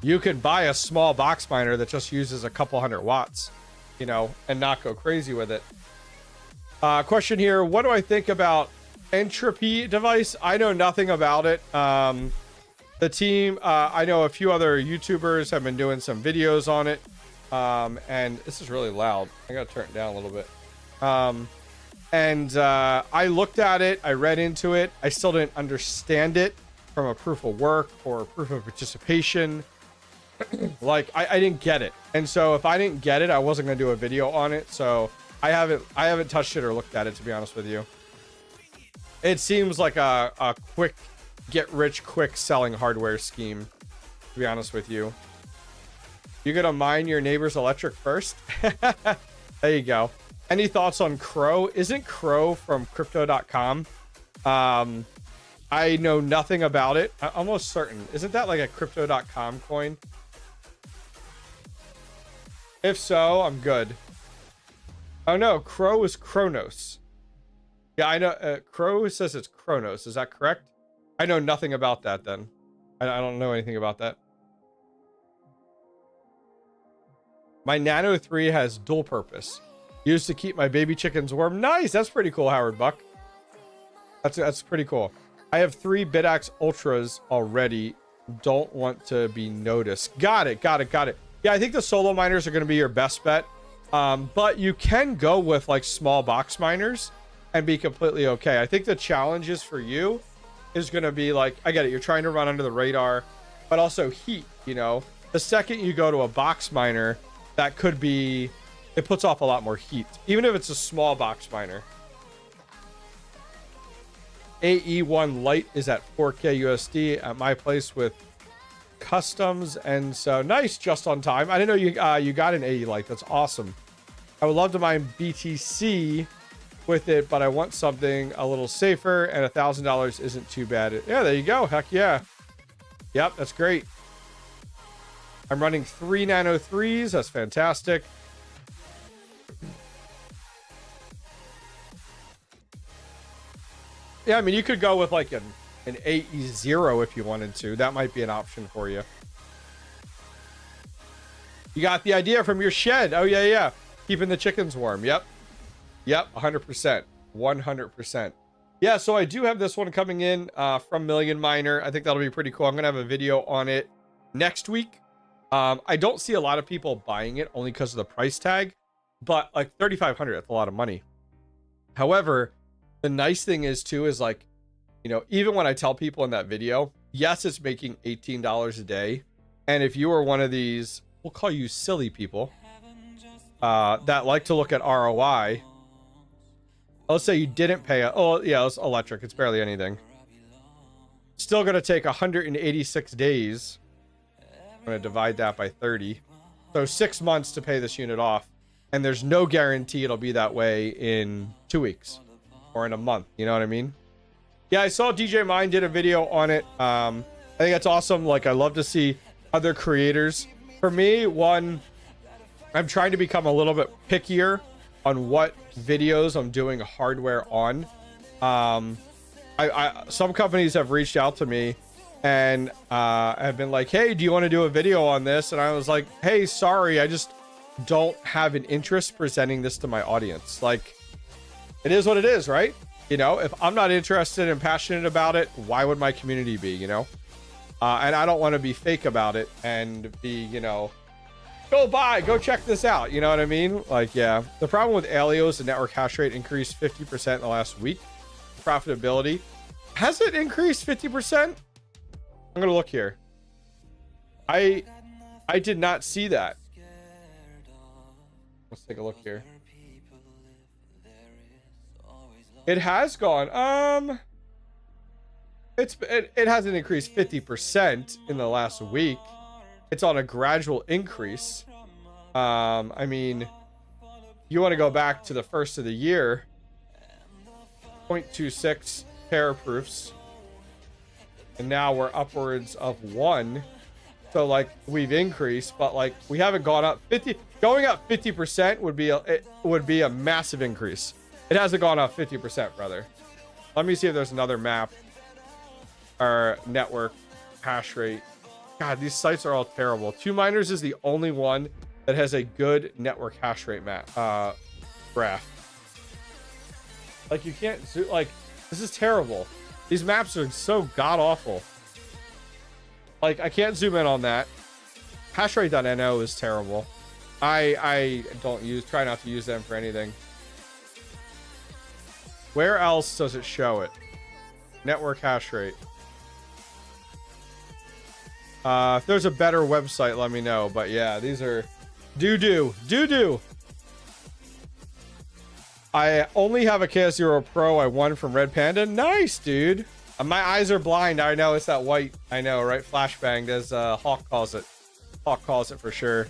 You can buy a small box miner that just uses a couple hundred watts, you know, and not go crazy with it. Question here. What do I think about Entropy device? I know nothing about it. The team, I know a few other YouTubers have been doing some videos on it. And this is really loud. I gotta turn it down a little bit. I looked at it. I read into it. I still didn't understand it from a proof of work or proof of participation. Like, I didn't get it. And so if I didn't get it, I wasn't going to do a video on it. So I haven't touched it or looked at it, to be honest with you. It seems like a quick get rich quick selling hardware scheme, to be honest with you. You gonna mine your neighbor's electric first? There you go. Any thoughts on Crow? Isn't Crow from crypto.com? I know nothing about it. I'm almost certain. Isn't that like a crypto.com coin? If so, I'm good. Oh no, Crow is Kronos. Yeah, I know. Crow says it's Kronos. Is that correct? I know nothing about that then. I don't know anything about that. My Nano 3 has dual purpose. Used to keep my baby chickens warm. Nice. That's pretty cool, Howard Buck. That's pretty cool. I have 3 Bidax Ultras already. Don't want to be noticed. Got it. Yeah, I think the solo miners are going to be your best bet. But you can go with like small box miners and be completely okay. I think the challenges for you is going to be like, I get it. You're trying to run under the radar, but also heat, you know. The second you go to a box miner, that could be, it puts off a lot more heat, even if it's a small box miner. AE1 Lite is at 4K USD at my place with customs, and so nice, just on time. I didn't know you got an AE Lite. That's awesome. I would love to mine BTC with it, but I want something a little safer, and $1,000 isn't too bad. Yeah, there you go. Heck yeah. Yep, that's great. I'm running 3 Nano 3s. That's fantastic. Yeah, I mean, you could go with like an AE0 if you wanted to. That might be an option for you. You got the idea from your shed. Oh, yeah. Keeping the chickens warm. Yep, 100%. 100%. Yeah, so I do have this one coming in from Million Miner. I think that'll be pretty cool. I'm going to have a video on it next week. I don't see a lot of people buying it only because of the price tag, but like 3,500, that's a lot of money. However, the nice thing is too, is like You know, even when I tell people in that video, yes, it's making $18 a day. And if you are one of these, we'll call you silly people, that like to look at ROI, let's say you didn't pay, oh yeah, it's electric, it's barely anything. Still gonna take 186 days. I'm gonna divide that by 30. So 6 months to pay this unit off. And there's no guarantee it'll be that way in 2 weeks or in a month. You know what I mean? Yeah, I saw DJ Mine did a video on it. I think that's awesome. Like, I love to see other creators. For me, one, I'm trying to become a little bit pickier on what videos I'm doing hardware on. Some companies have reached out to me and have been like, hey, do you want to do a video on this? And I was like, hey, sorry, I just don't have an interest presenting this to my audience. Like, it is what it is, right? You know, if I'm not interested and passionate about it, why would my community be, you know? And I don't want to be fake about it and be, you know, go check this out. You know what I mean? Like, yeah. The problem with Aleo is the network hash rate increased 50% in the last week. Profitability. Has it increased 50%? I'm going to look here. I did not see that. Let's take a look here. It has gone. It hasn't increased 50% in the last week. It's on a gradual increase. I mean, you want to go back to the first of the year. 0.26 teraproofs. And now we're upwards of 1. So like we've increased, but like we haven't gone up 50. Going up 50% would be a massive increase. It hasn't gone up 50%, brother. Let me see if there's another map or network hash rate. God, these sites are all terrible. 2Miners is the only one that has a good network hash rate map graph. Like, you can't zoom. Like, this is terrible. These maps are so god awful. Like, I can't zoom in on that. Hashrate.no is terrible. I try not to use them for anything. Where else does it show it? Network hash rate. If there's a better website, let me know. But yeah, these are doo-doo. I only have a KS0 Pro I won from Red Panda. Nice, dude. My eyes are blind. I know, it's that white. I know, right? Flashbanged, as Hawk calls it. Hawk calls it for sure.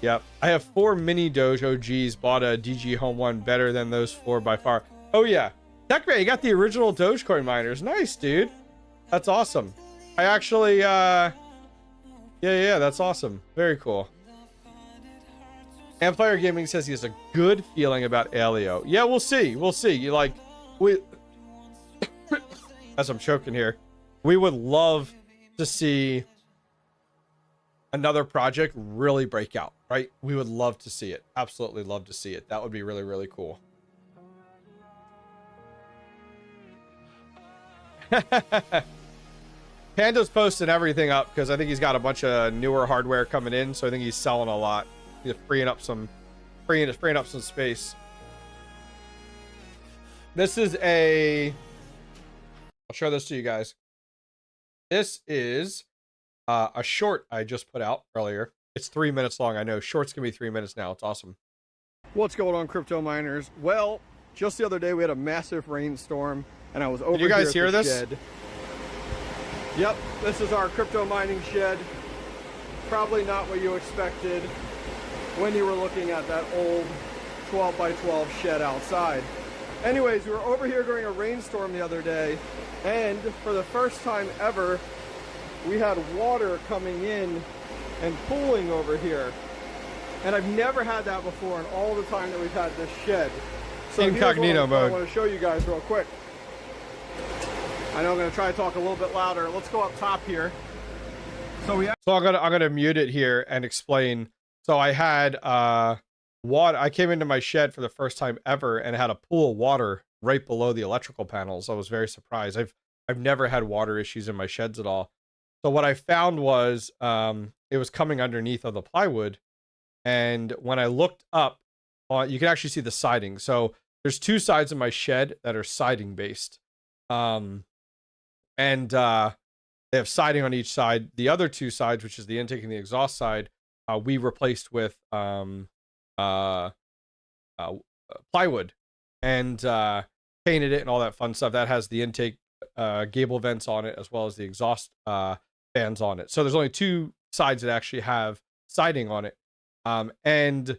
Yep. I have 4 mini Doge OGs. Bought a DG Home 1 better than those 4 by far. Oh, yeah. Techman, you got the original Dogecoin miners. Nice, dude. That's awesome. I actually, yeah, that's awesome. Very cool. Amplifier Gaming says he has a good feeling about Aleo. Yeah, we'll see. We'll see. You like, as I'm choking here, we would love to see another project really break out, right? We would love to see it. Absolutely love to see it. That would be really, really cool. Panda's posting everything up because I think he's got a bunch of newer hardware coming in, so I think he's selling a lot. He's freeing up some space. This is I'll show this to you guys. This is a short I just put out earlier. It's 3 minutes long. I know shorts can be 3 minutes now. It's awesome. What's going on, crypto miners? Well, just the other day we had a massive rainstorm, and I was over. Did you guys hear this? Shed. Yep, this is our crypto mining shed. Probably not what you expected when you were looking at that old 12 by 12 shed outside. Anyways, we were over here during a rainstorm the other day, and for the first time ever, we had water coming in and pooling over here. And I've never had that before in all the time that we've had this shed. So incognito mode. I want to show you guys real quick. I know I'm going to try to talk a little bit louder. Let's go up top here. So I'm gonna mute it here and explain. So I had water. I came into my shed for the first time ever and had a pool of water right below the electrical panels. I was very surprised. I've never had water issues in my sheds at all. So what I found was it was coming underneath of the plywood, and when I looked up, you can actually see the siding. So there's 2 sides of my shed that are siding based. and they have siding on each side. The other two sides, which is the intake and the exhaust side, we replaced with plywood and painted it and all that fun stuff. That has the intake gable vents on it, as well as the exhaust fans on it. So there's only two sides that actually have siding on it. And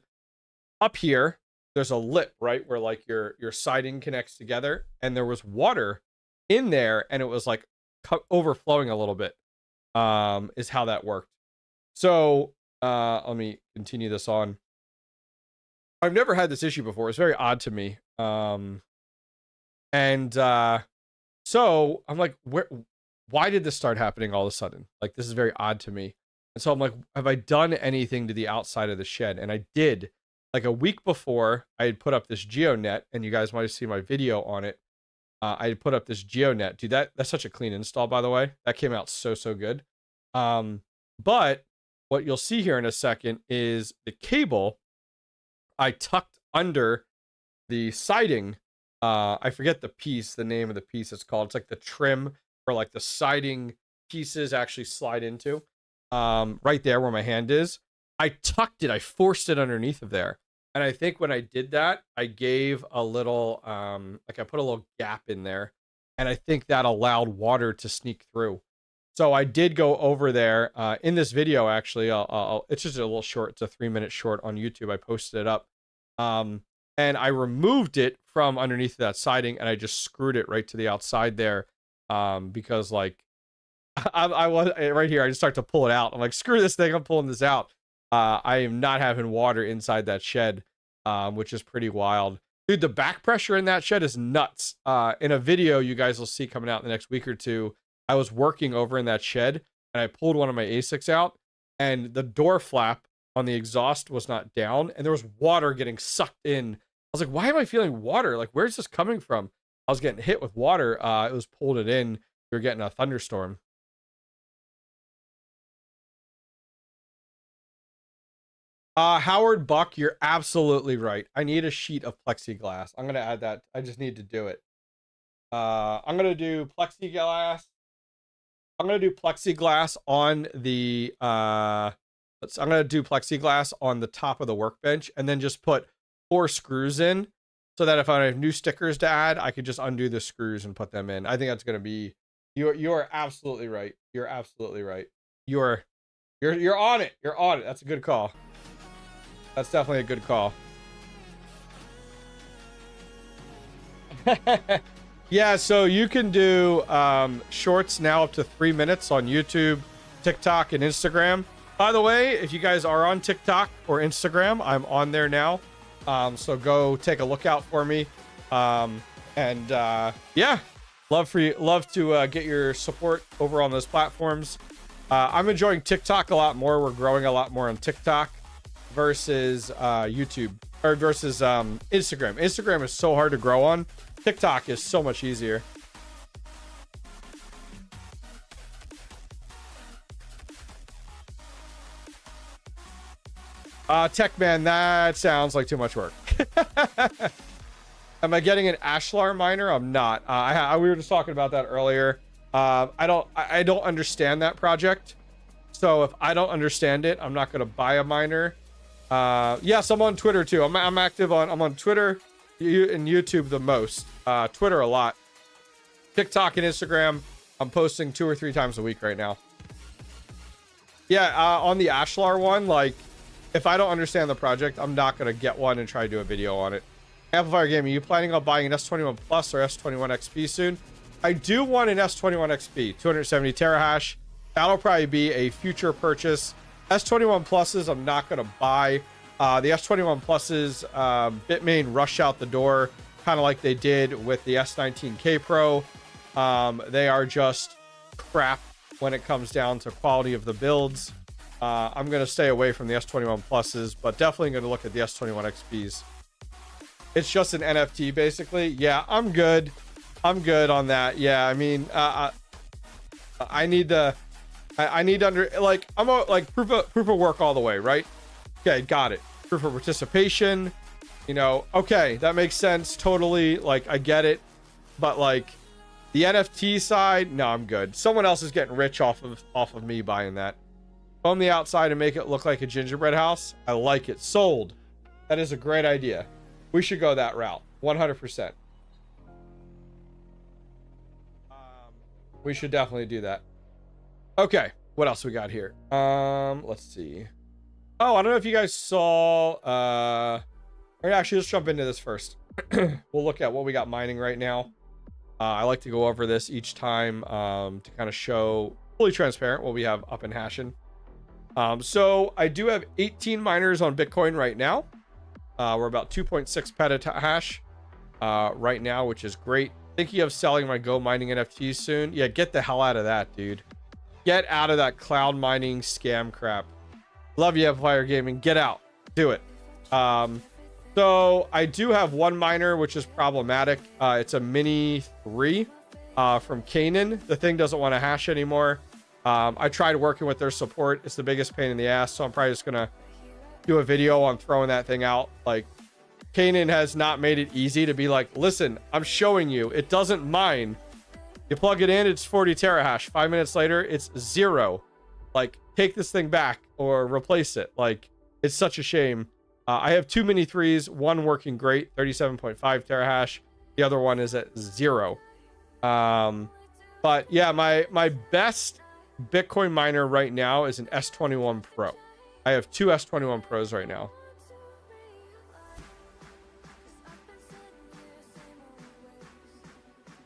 up here, there's a lip, right, where like your siding connects together, and there was water in there, and it was like overflowing a little bit, is how that worked. So let me continue this on. I've never had this issue before. It's very odd to me. So I'm like, why did this start happening all of a sudden? Like, this is very odd to me. And so I'm like, have I done anything to the outside of the shed? And I did. Like a week before, I had put up this GeoNet, and you guys might have seen my video on it. I had put up this GeoNet. Dude, that's such a clean install, by the way. That came out so good. But what you'll see here in a second is the cable I tucked under the siding. I forget the name of the piece it's called. It's like the trim where like the siding pieces actually slide into. Right there where my hand is. I tucked it. I forced it underneath of there. And I think when I did that, I gave a little, like I put a little gap in there. And I think that allowed water to sneak through. So I did go over there in this video, actually. It's just a little short. It's a 3-minute short on YouTube. I posted it up. And I removed it from underneath that siding, and I just screwed it right to the outside there. Because like, I was right here. I just start to pull it out. I'm like, screw this thing. I'm pulling this out. I am not having water inside that shed, which is pretty wild. Dude, the back pressure in that shed is nuts. In a video you guys will see coming out in the next week or two, I was working over in that shed, and I pulled one of my ASICs out, and the door flap on the exhaust was not down, and there was water getting sucked in. I was like, why am I feeling water? Like, where's this coming from? I was getting hit with water. It was pulled it in. We were getting a thunderstorm. Howard Buck, you're absolutely right. I need a sheet of plexiglass. I'm gonna add that. I just need to do it. I'm gonna do plexiglass. I'm gonna do plexiglass on the I'm gonna do plexiglass on the top of the workbench, and then just put 4 screws in, so that if I have new stickers to add, I could just undo the screws and put them in. I think that's gonna be. You're absolutely right. You're absolutely right. You're on it. You're on it. That's a good call. That's definitely a good call. Yeah, so you can do shorts now up to 3 minutes on YouTube, TikTok, and Instagram. By the way, if you guys are on TikTok or Instagram, I'm on there now. So go take a look out for me. Yeah, love to get your support over on those platforms. I'm enjoying TikTok a lot more. We're growing a lot more on TikTok versus YouTube, or versus Instagram. Instagram is so hard to grow on. TikTok is so much easier. Tech man, that sounds like too much work. Am I getting an Ashlar miner? I'm not. We were just talking about that earlier. I don't understand that project. So if I don't understand it, I'm not going to buy a miner. Yes, I'm on Twitter too. I'm active on, I'm on Twitter and YouTube the most. Twitter a lot. TikTok and Instagram, I'm posting 2 or 3 times a week right now. Yeah, on the Ashlar one, like, if I don't understand the project, I'm not going to get one and try to do a video on it. Amplifier Gaming, are you planning on buying an S21 Plus or S21 XP soon? I do want an S21 XP, 270 terahash. That'll probably be a future purchase. S21 Pluses, I'm not going to buy. The S21 Pluses, Bitmain rush out the door, kind of like they did with the S19K Pro. They are just crap when it comes down to quality of the builds. I'm going to stay away from the S21 Pluses, but definitely going to look at the S21 XPs. It's just an NFT, basically. Yeah, I'm good. I'm good on that. Yeah, I mean, I need to like, I'm like proof of work all the way, right? Okay, got it. Proof of participation, you know, okay, that makes sense totally. Like, I get it, but like, The NFT side, no, I'm good. Someone else is getting rich off of me buying that. Foam the outside and make it look like a gingerbread house. I like it. Sold. That is a great idea. We should go that route. 100%. We should definitely do that. Okay, what else we got here? Let's see. Oh, I don't know if you guys saw. Or actually, let's jump into this first. We'll look at what we got mining right now. I like to go over this each time to kind of show fully transparent what we have up and hashing. So I do have 18 miners on Bitcoin right now. We're about 2.6 petahash right now, which is great. Thinking of selling my Go mining NFTs soon. Yeah, get the hell out of that, dude. Get out of that cloud mining scam crap. Love you, Empire Gaming. Get out. Do it. So I do have one miner, which is problematic. It's a Mini 3 from Canaan. The thing doesn't want to hash anymore. I tried working with their support. It's the biggest pain in the ass. So I'm probably just going to do a video on throwing that thing out. Like, Canaan has not made it easy to be like, listen, I'm showing you. It doesn't mine. You plug it in, it's 40 terahash. 5 minutes later, it's 0. Like, take this thing back or replace it. Like, it's such a shame. I have 2 Mini 3s, one working great, 37.5 terahash. The other one is at 0. But yeah, my best Bitcoin miner right now is an S21 Pro. I have 2 S21 Pros right now.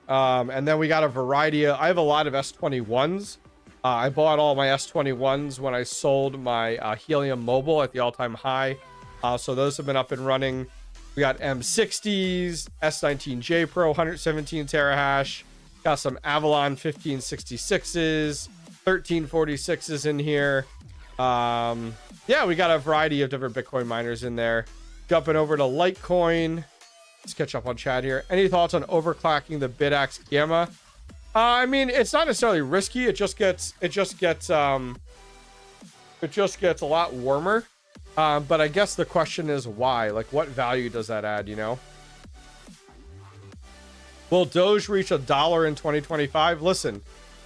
And then we got a variety of, I have a lot of S21s. I bought all my S21s when I sold my Helium Mobile at the all-time high. So those have been up and running. We got M60s, S19J Pro, 117 terahash. Got some Avalon 1566s, 1346s in here. Yeah, we got a variety of different Bitcoin miners in there. Jumping over to Litecoin. Let's catch up on chat here. Any thoughts on overclocking the BitAxe Gamma? I mean, it's not necessarily risky. It just gets a lot warmer. But I guess the question is why? Like, what value does that add, you know? Will Doge reach $1 in 2025? Listen,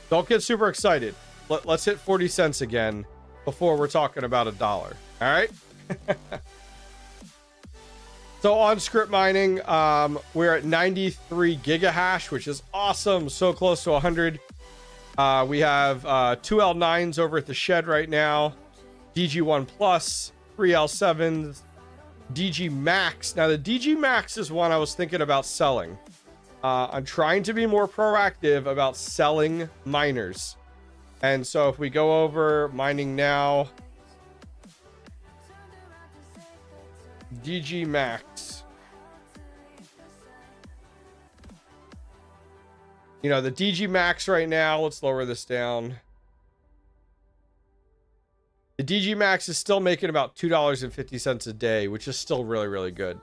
don't get super excited. Let's hit 40 cents again before we're talking about $1. All right? So on script mining, we're at 93 gigahash, which is awesome. So close to 100. We have 2 L9s over at the shed right now. DG1 Plus, 3 L7s, DG Max. Now the DG Max is one I was thinking about selling. I'm trying to be more proactive about selling miners. And so if we go over mining now, DG Max. You know, the DG Max right now, let's lower this down. The DG Max is still making about $2.50 a day, which is still really, really good.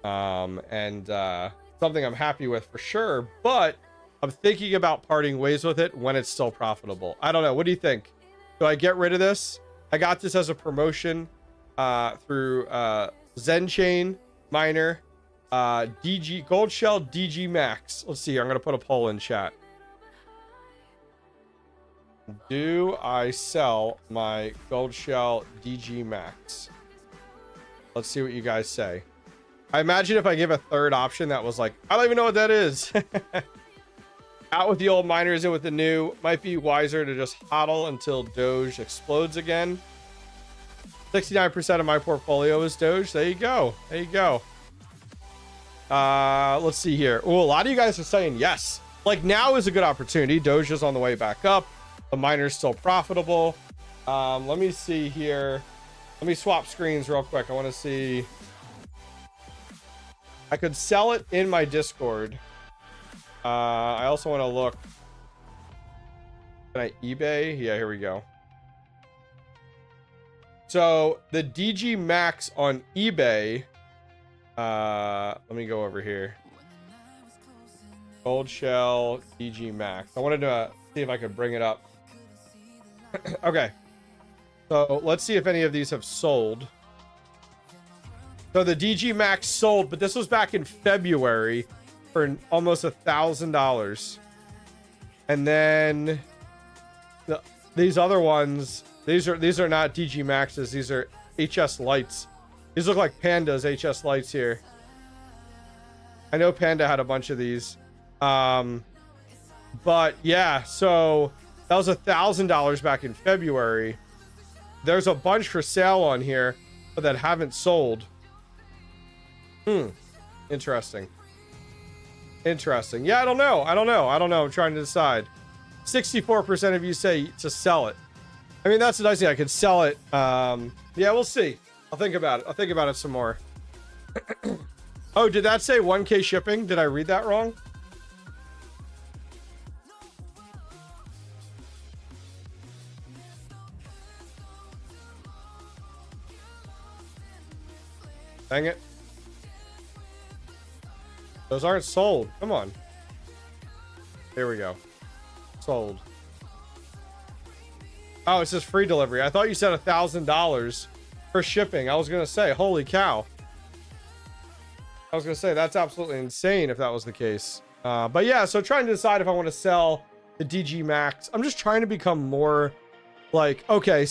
Something I'm happy with for sure, but I'm thinking about parting ways with it when it's still profitable. I don't know. What do you think? Do I get rid of this? I got this as a promotion through ZenChain miner, DG Gold Shell DG Max. Let's see. I'm going to put a poll in chat. Do I sell my Gold Shell DG Max? Let's see what you guys say. I imagine if I give a third option that was like, I don't even know what that is. Out with the old miners, in with the new. Might be wiser to just hodl until Doge explodes again. 69% of my portfolio is Doge. There you go. There you go. Let's see here. Oh, a lot of you guys are saying yes. Like, now is a good opportunity. Doge is on the way back up. The miner's still profitable. Let me see here. Let me swap screens real quick. I want to see. I could sell it in my Discord. I also want to look. Can I eBay? Yeah, here we go. So the DG Max on eBay. Let me go over here. Gold Shell DG Max. I wanted to see if I could bring it up. Okay. So let's see if any of these have sold. So the DG Max sold, but this was back in February for almost $1,000. And then these other ones, these are not DG Maxes. These are HS Lights. These look like Panda's HS Lights here. I know Panda had a bunch of these. But yeah, so that was $1,000 back in February. There's a bunch for sale on here, but that haven't sold. Interesting. Interesting. Yeah, I don't know. I'm trying to decide. 64% of you say to sell it. I mean, that's the nice thing. I could sell it. Yeah, we'll see. I'll think about it. I'll think about it some more. Oh, did that say 1K shipping? Did I read that wrong? Dang it. Those aren't sold. Come on. Here we go. Sold. Oh, it says free delivery. I thought you said $1,000 for shipping. I was going to say, holy cow. I was going to say, that's absolutely insane if that was the case. But yeah, so trying to decide if I want to sell the DG Max. I'm just trying to become more like, okay,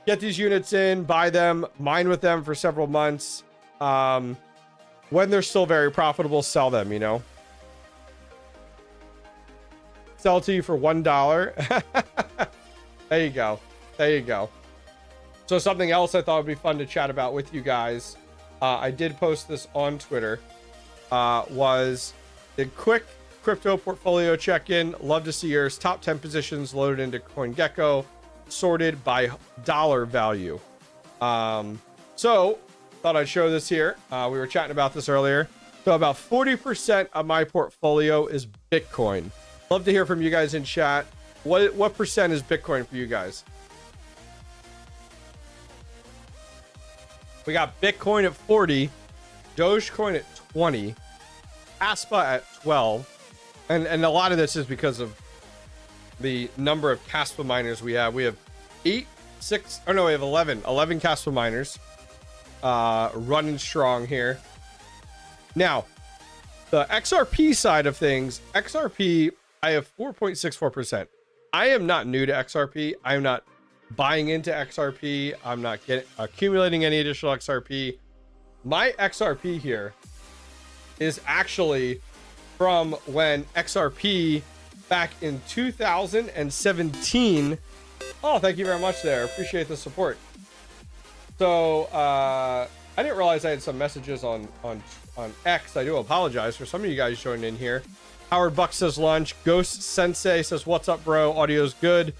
get these units in, buy them, mine with them for several months. When they're still very profitable, sell them, you know? Sell to you for $1. There you go. There you go. So something else I thought would be fun to chat about with you guys. I did post this on Twitter. Was a quick crypto portfolio check-in. Love to see yours. Top 10 positions loaded into CoinGecko, sorted by dollar value. So thought I'd show this here. We were chatting about this earlier. So about 40% of my portfolio is Bitcoin. Love to hear from you guys in chat. What percent is Bitcoin for you guys? We got Bitcoin at 40, Dogecoin at 20, Kaspa at 12. And a lot of this is because of the number of Kaspa miners we have. We have 11 Kaspa miners running strong here. Now, the XRP side of things, XRP, I have 4.64%. I am not new to XRP. I am not buying into XRP. I'm not accumulating any additional XRP. My XRP here is actually from when XRP back in 2017. Oh, thank you very much there. Appreciate the support. So I didn't realize I had some messages on X. I do apologize for some of you guys joining in here. Howard Buck says lunch. Ghost Sensei says, what's up, bro? Audio's good.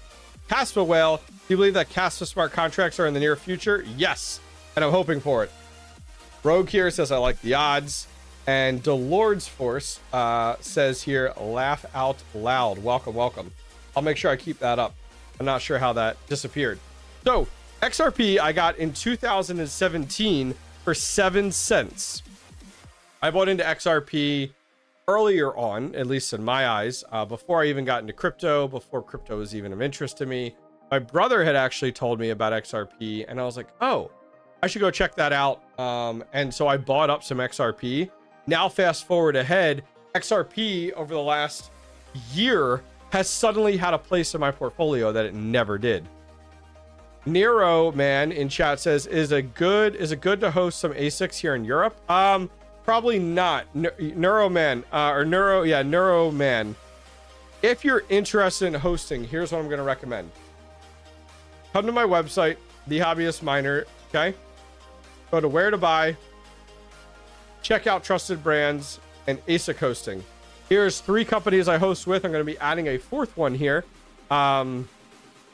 Kaspa Whale, do you believe that Kaspa smart contracts are in the near future? Yes, and I'm hoping for it. Rogue here says, I like the odds. And DeLord's Force says here, laugh out loud. Welcome, welcome. I'll make sure I keep that up. I'm not sure how that disappeared. So XRP I got in 2017 for 7 cents. I bought into XRP earlier on, at least in my eyes, before I even got into crypto, before crypto was even of interest to me. My brother had actually told me about XRP, and I was like, oh, I should go check that out. And so I bought up some XRP. Now, fast forward ahead, XRP over the last year has suddenly had a place in my portfolio that it never did. Nero Man in chat says, is it good to host some ASICs here in Europe? Probably not. Neuroman. If you're interested in hosting, here's what I'm going to recommend. Come to my website, The Hobbyist Miner. Okay. Go to where to buy. Check out trusted brands and ASIC hosting. Here's 3 companies I host with. I'm going to be adding a 4th one here.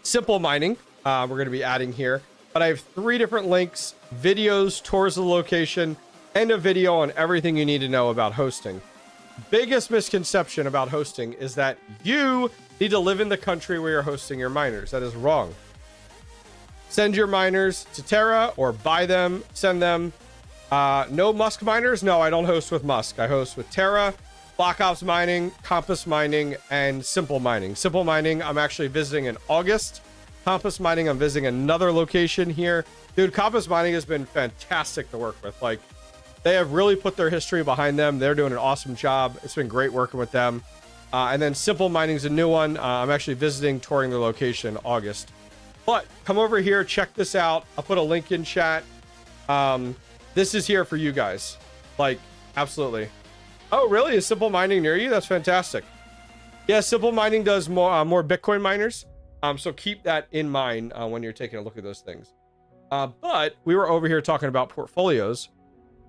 Simple Mining. We're going to be adding here. But I have 3 different links, videos, tours of the location, and a video on everything you need to know about hosting. Biggest misconception about hosting is that you need to live in the country where you're hosting your miners. That is wrong. Send your miners to Terra or buy them, send them. No Musk miners? No, I don't host with Musk. I host with Terra, Block Ops Mining, Compass Mining, and Simple Mining. Simple Mining, I'm actually visiting in August. Compass Mining, I'm visiting another location here. Dude, Compass Mining has been fantastic to work with. Like, they have really put their history behind them. They're doing an awesome job. It's been great working with them. And then Simple Mining's a new one. I'm actually touring their location in August. But come over here, check this out. I'll put a link in chat. This is here for you guys. Like, absolutely. Oh, really? Is Simple Mining near you? That's fantastic. Yeah, Simple Mining does more Bitcoin miners. So keep that in mind when you're taking a look at those things. But we were over here talking about portfolios.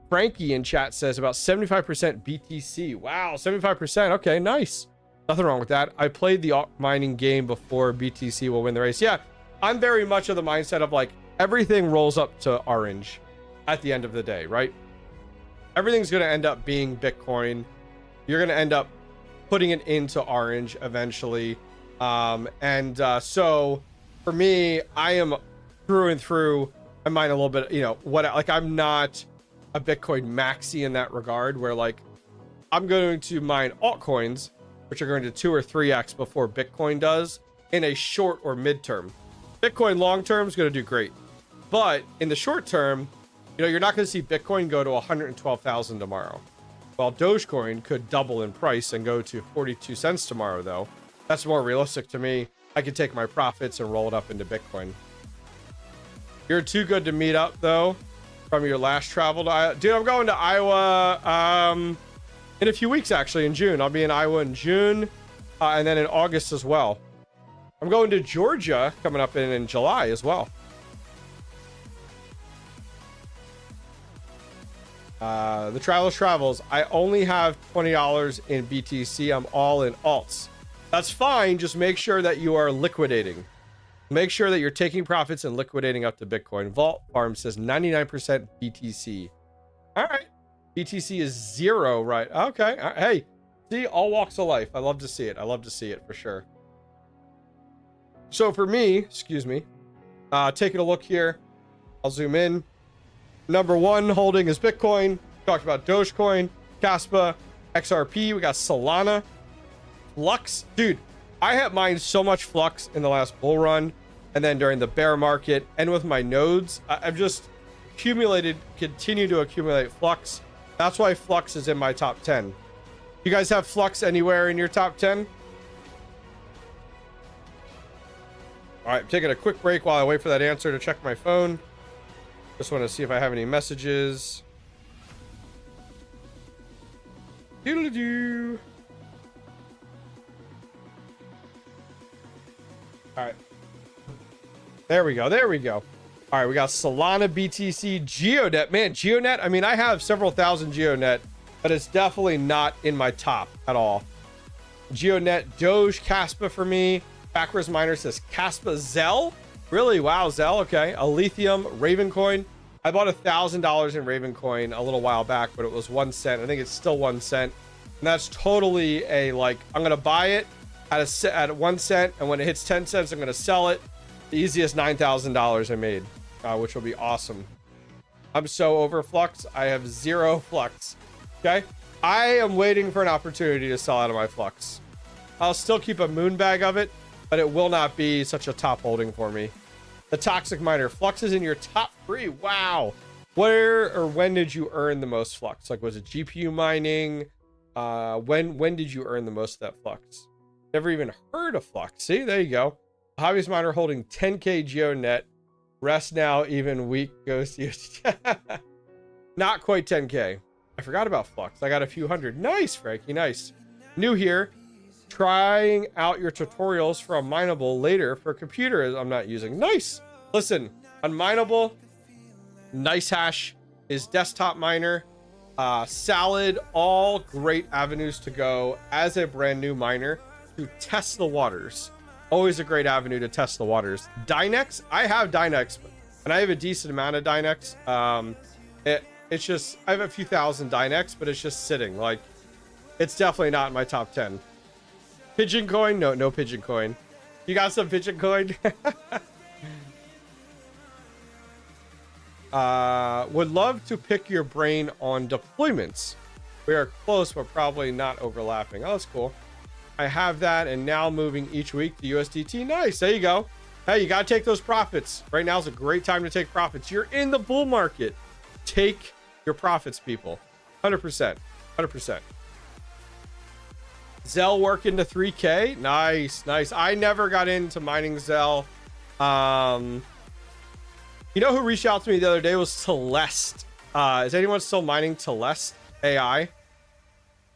Frankie in chat says about 75% BTC. Wow, 75%. Okay, nice. Nothing wrong with that. I played the mining game before. BTC will win the race. Yeah, I'm very much of the mindset of like everything rolls up to orange at the end of the day, right? Everything's going to end up being Bitcoin. You're going to end up putting it into orange eventually. So for me, I am through and through. I mine a little bit, you know, like I'm not a Bitcoin maxi in that regard where like I'm going to mine altcoins, which are going to 2 or 3x before Bitcoin does in a short or midterm. Bitcoin long term is going to do great. But in the short term, you know, you're not going to see Bitcoin go to 112,000 tomorrow. While Dogecoin could double in price and go to 42 cents tomorrow, though. That's more realistic to me. I could take my profits and roll it up into Bitcoin. You're too good to meet up, though, from your last travel to Iowa. Dude, I'm going to Iowa in a few weeks, actually, in June. I'll be in Iowa in June and then in August as well. I'm going to Georgia coming up in July as well. The Travelers Travels. I only have $20 in BTC. I'm all in alts. That's fine. Just make sure that you are liquidating. Make sure that you're taking profits and liquidating up to Bitcoin. Vault Farm says 99% BTC. All right. BTC is 0, right? Okay. Hey, see, all walks of life. I love to see it. I love to see it for sure. So for me, excuse me, taking a look here, I'll zoom in. Number 1 holding is Bitcoin. Talked about Dogecoin, Kaspa, XRP. We got Solana, Flux. Dude, I have mined so much Flux in the last bull run and then during the bear market. And with my nodes, I've just continue to accumulate Flux. That's why Flux is in my top 10. You guys have Flux anywhere in your top 10? All right, I'm taking a quick break while I wait for that answer to check my phone. Just want to see if I have any messages. Doodle-doo. All right. There we go. There we go. All right, we got Solana, BTC, GeoNet. Man, GeoNet, I mean, I have several thousand GeoNet, but it's definitely not in my top at all. GeoNet, Doge, Kaspa for me. Backwards Miner says Kaspa, Zell. Really? Wow, Zell. Okay. Alethium, Ravencoin. I bought $1,000 in Ravencoin a little while back, but it was 1 cent. I think it's still 1 cent. And that's totally a, like, I'm going to buy it at 1 cent. And when it hits 10 cents, I'm going to sell it. The easiest $9,000 I made, which will be awesome. I'm so over Flux. I have 0 Flux. Okay. I am waiting for an opportunity to sell out of my Flux. I'll still keep a moon bag of it, but it will not be such a top holding for me. The Toxic Miner. Flux is in your top 3. Wow. Where or when did you earn the most Flux? Like, was it GPU mining? When did you earn the most of that Flux? Never even heard of Flux. See, there you go. Hobbyist Miner holding 10K GeoNet. Rest now, even week goes to not quite 10K. I forgot about Flux. I got a few hundred. Nice, Frankie. Nice. New here. Trying out your tutorials for a mineable later for computers I'm not using. Nice. Listen, on mineable, Nice Hash is desktop miner. Salad, all great avenues to go as a brand new miner to test the waters. Always a great avenue to test the waters. Dynex, I have Dynex, and I have a decent amount of Dynex. It's just, I have a few thousand Dynex, but it's just sitting. Like, it's definitely not in my top 10. Pigeon coin? No pigeon coin. You got some pigeon coin? Would love to pick your brain on deployments. We are close, but probably not overlapping. Oh, that's cool. I have that, and now moving each week to USDT. Nice. There you go. Hey, you got to take those profits. Right now is a great time to take profits. You're in the bull market. Take your profits, people. 100%. 100%. Zell working to 3K. Nice, nice. I never got into mining Zell. You know who reached out to me the other day was Celeste. Is anyone still mining Celeste AI?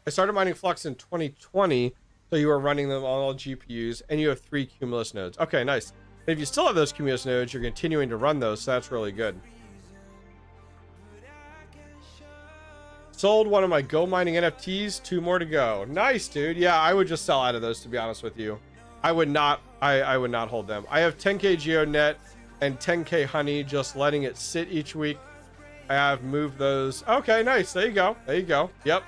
I started mining Flux in 2020, so you were running them on all GPUs, and you have 3 Cumulus nodes. Okay, nice. And if you still have those Cumulus nodes, you're continuing to run those, so that's really good. Sold one of my Go Mining NFTs, 2 more to go. Nice, dude. Yeah, I would just sell out of those, to be honest with you. I would not hold them. I have 10K GeoNet and 10K Honey, just letting it sit each week. I have moved those. Okay, nice. There you go. There you go. Yep.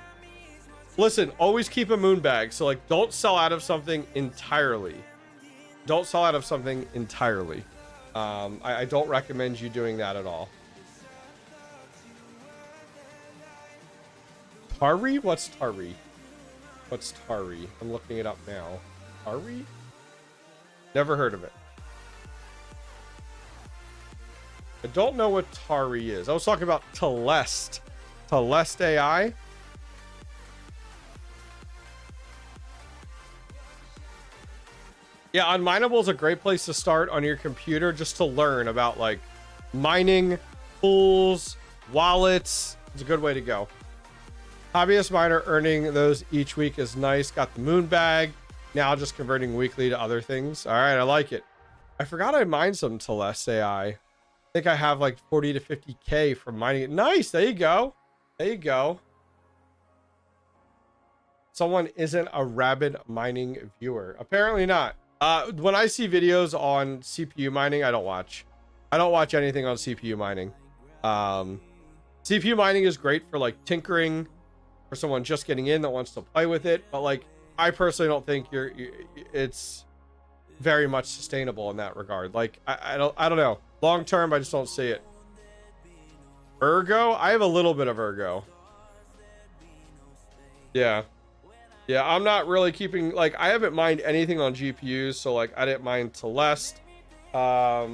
Listen, always keep a moon bag. So, like, don't sell out of something entirely. Don't sell out of something entirely. I don't recommend you doing that at all. Tari? What's Tari? What's Tari? I'm looking it up now. Tari? Never heard of it. I don't know what Tari is. I was talking about Telest. Telest AI. Yeah, Unmineable is a great place to start on your computer just to learn about like mining, pools, wallets. It's a good way to go. Hobbyist miner earning those each week is nice. Got the moon bag. Now just converting weekly to other things. All right, I like it. I forgot I mined some Telest AI. I think I have like 40 to 50K from mining it. Nice. There you go. There you go. Someone isn't a rabid mining viewer. Apparently not. When I see videos on CPU mining, I don't watch. I don't watch anything on CPU mining. CPU mining is great for like tinkering, for someone just getting in that wants to play with it. But like, I personally don't think it's very much sustainable in that regard. Like, I don't know. Long term, I just don't see it. Ergo? I have a little bit of Ergo. Yeah. Yeah, I'm not really keeping, like, I haven't mined anything on GPUs, so like I didn't mine Telest. What are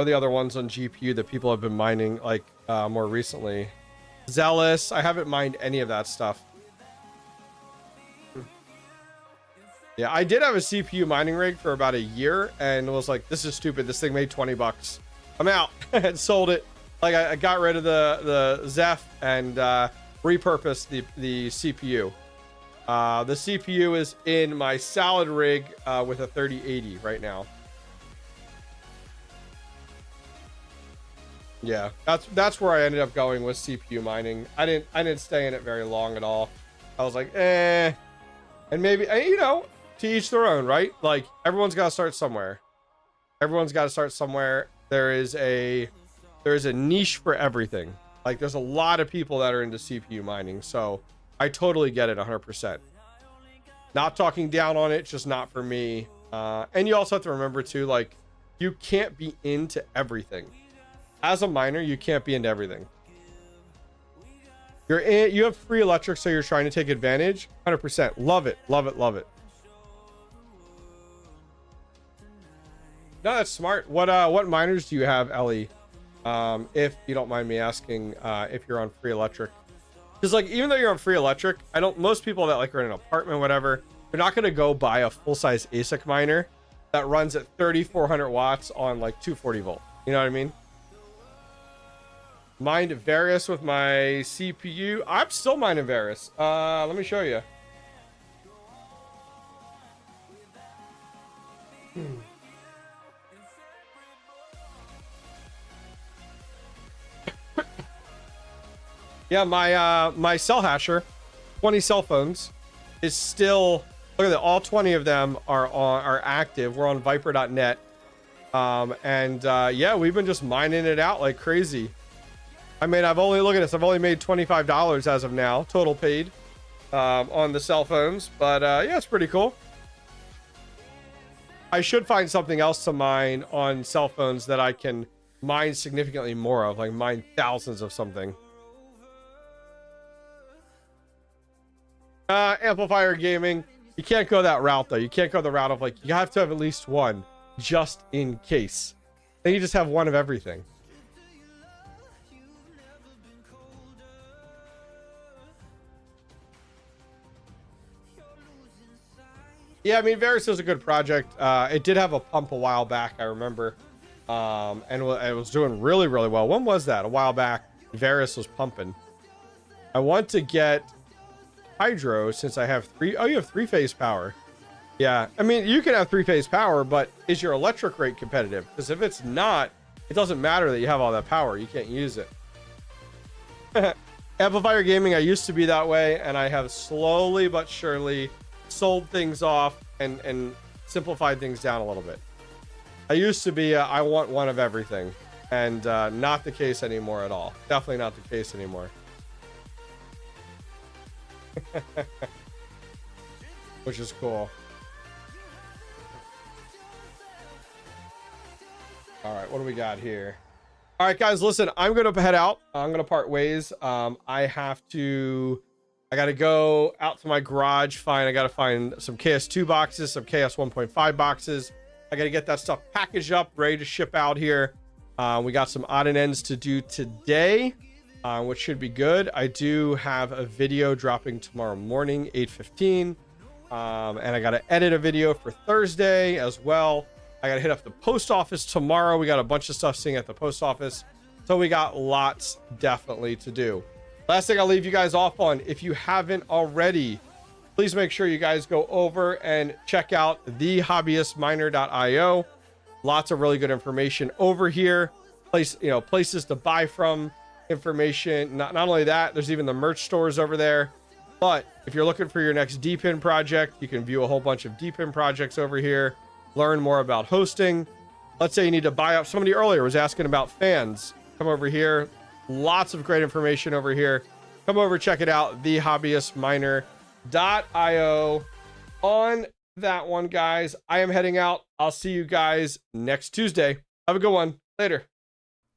the other ones on GPU that people have been mining like more recently? Zealous. I haven't mined any of that stuff. Yeah, I did have a CPU mining rig for about a year and was like, this is stupid. This thing made 20 bucks. I'm out. And sold it. Like I got rid of the Zeph and repurposed the CPU. The CPU is in my salad rig with a 3080 right now. Yeah, that's where I ended up going with CPU mining. I didn't stay in it very long at all. I was like, eh. And maybe, you know, to each their own, right? Like, everyone's got to start somewhere. Everyone's got to start somewhere. There is a niche for everything. Like, there's a lot of people that are into CPU mining, so I totally get it 100%. Not talking down on it, just not for me. And you also have to remember too, like, you can't be into everything. As a miner, you can't be into everything. You have free electric, so you're trying to take advantage. 100%. Love it. Love it. Love it. No, that's smart. What miners do you have, Ellie? If you don't mind me asking, if you're on free electric. Because like, even though you're on free electric, most people that like are in an apartment, whatever, they're not going to go buy a full-size ASIC miner that runs at 3,400 watts on like 240 volt. You know what I mean? Mined Varus with my CPU. I'm still mining Varus. Let me show you. Yeah, my cell hasher, 20 cell phones, is still, look at that, all 20 of them are active. We're on viper.net. Yeah, we've been just mining it out like crazy. I mean, look at this, I've only made $25 as of now, total paid, on the cell phones. But yeah, it's pretty cool. I should find something else to mine on cell phones that I can mine significantly more of, like mine thousands of something. Amplifier gaming, you can't go that route though. You can't go the route of like, you have to have at least one just in case. Then you just have one of everything. Yeah, I mean, Varus is a good project. It did have a pump a while back, I remember. And it was doing really, really well. When was that? A while back, Varus was pumping. I want to get Hydro since I have three. Oh, you have three-phase power. Yeah, I mean, you can have three-phase power, but is your electric rate competitive? Because if it's not, it doesn't matter that you have all that power. You can't use it. Amplifier Gaming, I used to be that way, and I have slowly but surely sold things off and simplified things down a little bit. I used to be I want one of everything, and not the case anymore at all. Definitely not the case anymore. Which is cool. All right, what do we got here? All right, guys, listen, I'm going to head out. I'm going to part ways. I got to go out to my garage. I got to find some KS2 boxes, some KS 1.5 boxes. I got to get that stuff packaged up, ready to ship out here. We got some odd and ends to do today, which should be good. I do have a video dropping tomorrow morning, 8:15. And I got to edit a video for Thursday as well. I got to hit up the post office tomorrow. We got a bunch of stuff sitting at the post office. So we got lots definitely to do. Last thing I'll leave you guys off on, if you haven't already, please make sure you guys go over and check out thehobbyistminer.io. Lots of really good information over here. Places to buy from, information. Not only that, there's even the merch stores over there. But if you're looking for your next DePIN project, you can view a whole bunch of DePIN projects over here. Learn more about hosting. Let's say you need to buy up. Somebody earlier was asking about fans. Come over here. Lots of great information over here. Come over, check it out. thehobbyistminer.io. On that one, guys, I am heading out. I'll see you guys next Tuesday. Have a good one. Later.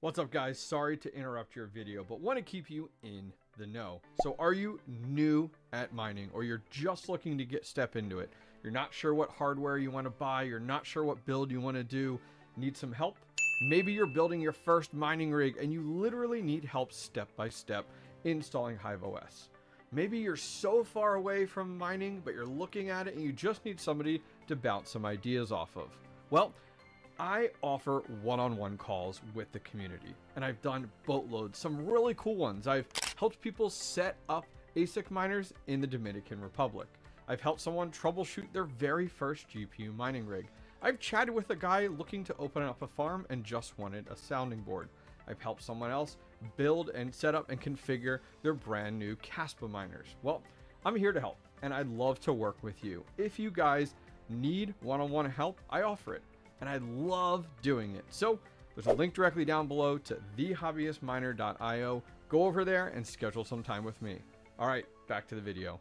What's up, guys? Sorry to interrupt your video, but want to keep you in the know. So are you new at mining, or you're just looking to step into it? You're not sure what hardware you want to buy. You're not sure what build you want to do. Need some help? Maybe you're building your first mining rig and you literally need help step by step installing Hive OS. Maybe you're so far away from mining, but you're looking at it and you just need somebody to bounce some ideas off of. Well, I offer one-on-one calls with the community, and I've done boatloads, some really cool ones. I've helped people set up ASIC miners in the Dominican Republic. I've helped someone troubleshoot their very first GPU mining rig. I've chatted with a guy looking to open up a farm and just wanted a sounding board. I've helped someone else build and set up and configure their brand new Kaspa miners. Well, I'm here to help, and I'd love to work with you. If you guys need one-on-one help, I offer it, and I love doing it. So there's a link directly down below to thehobbyistminer.io. Go over there and schedule some time with me. All right, back to the video.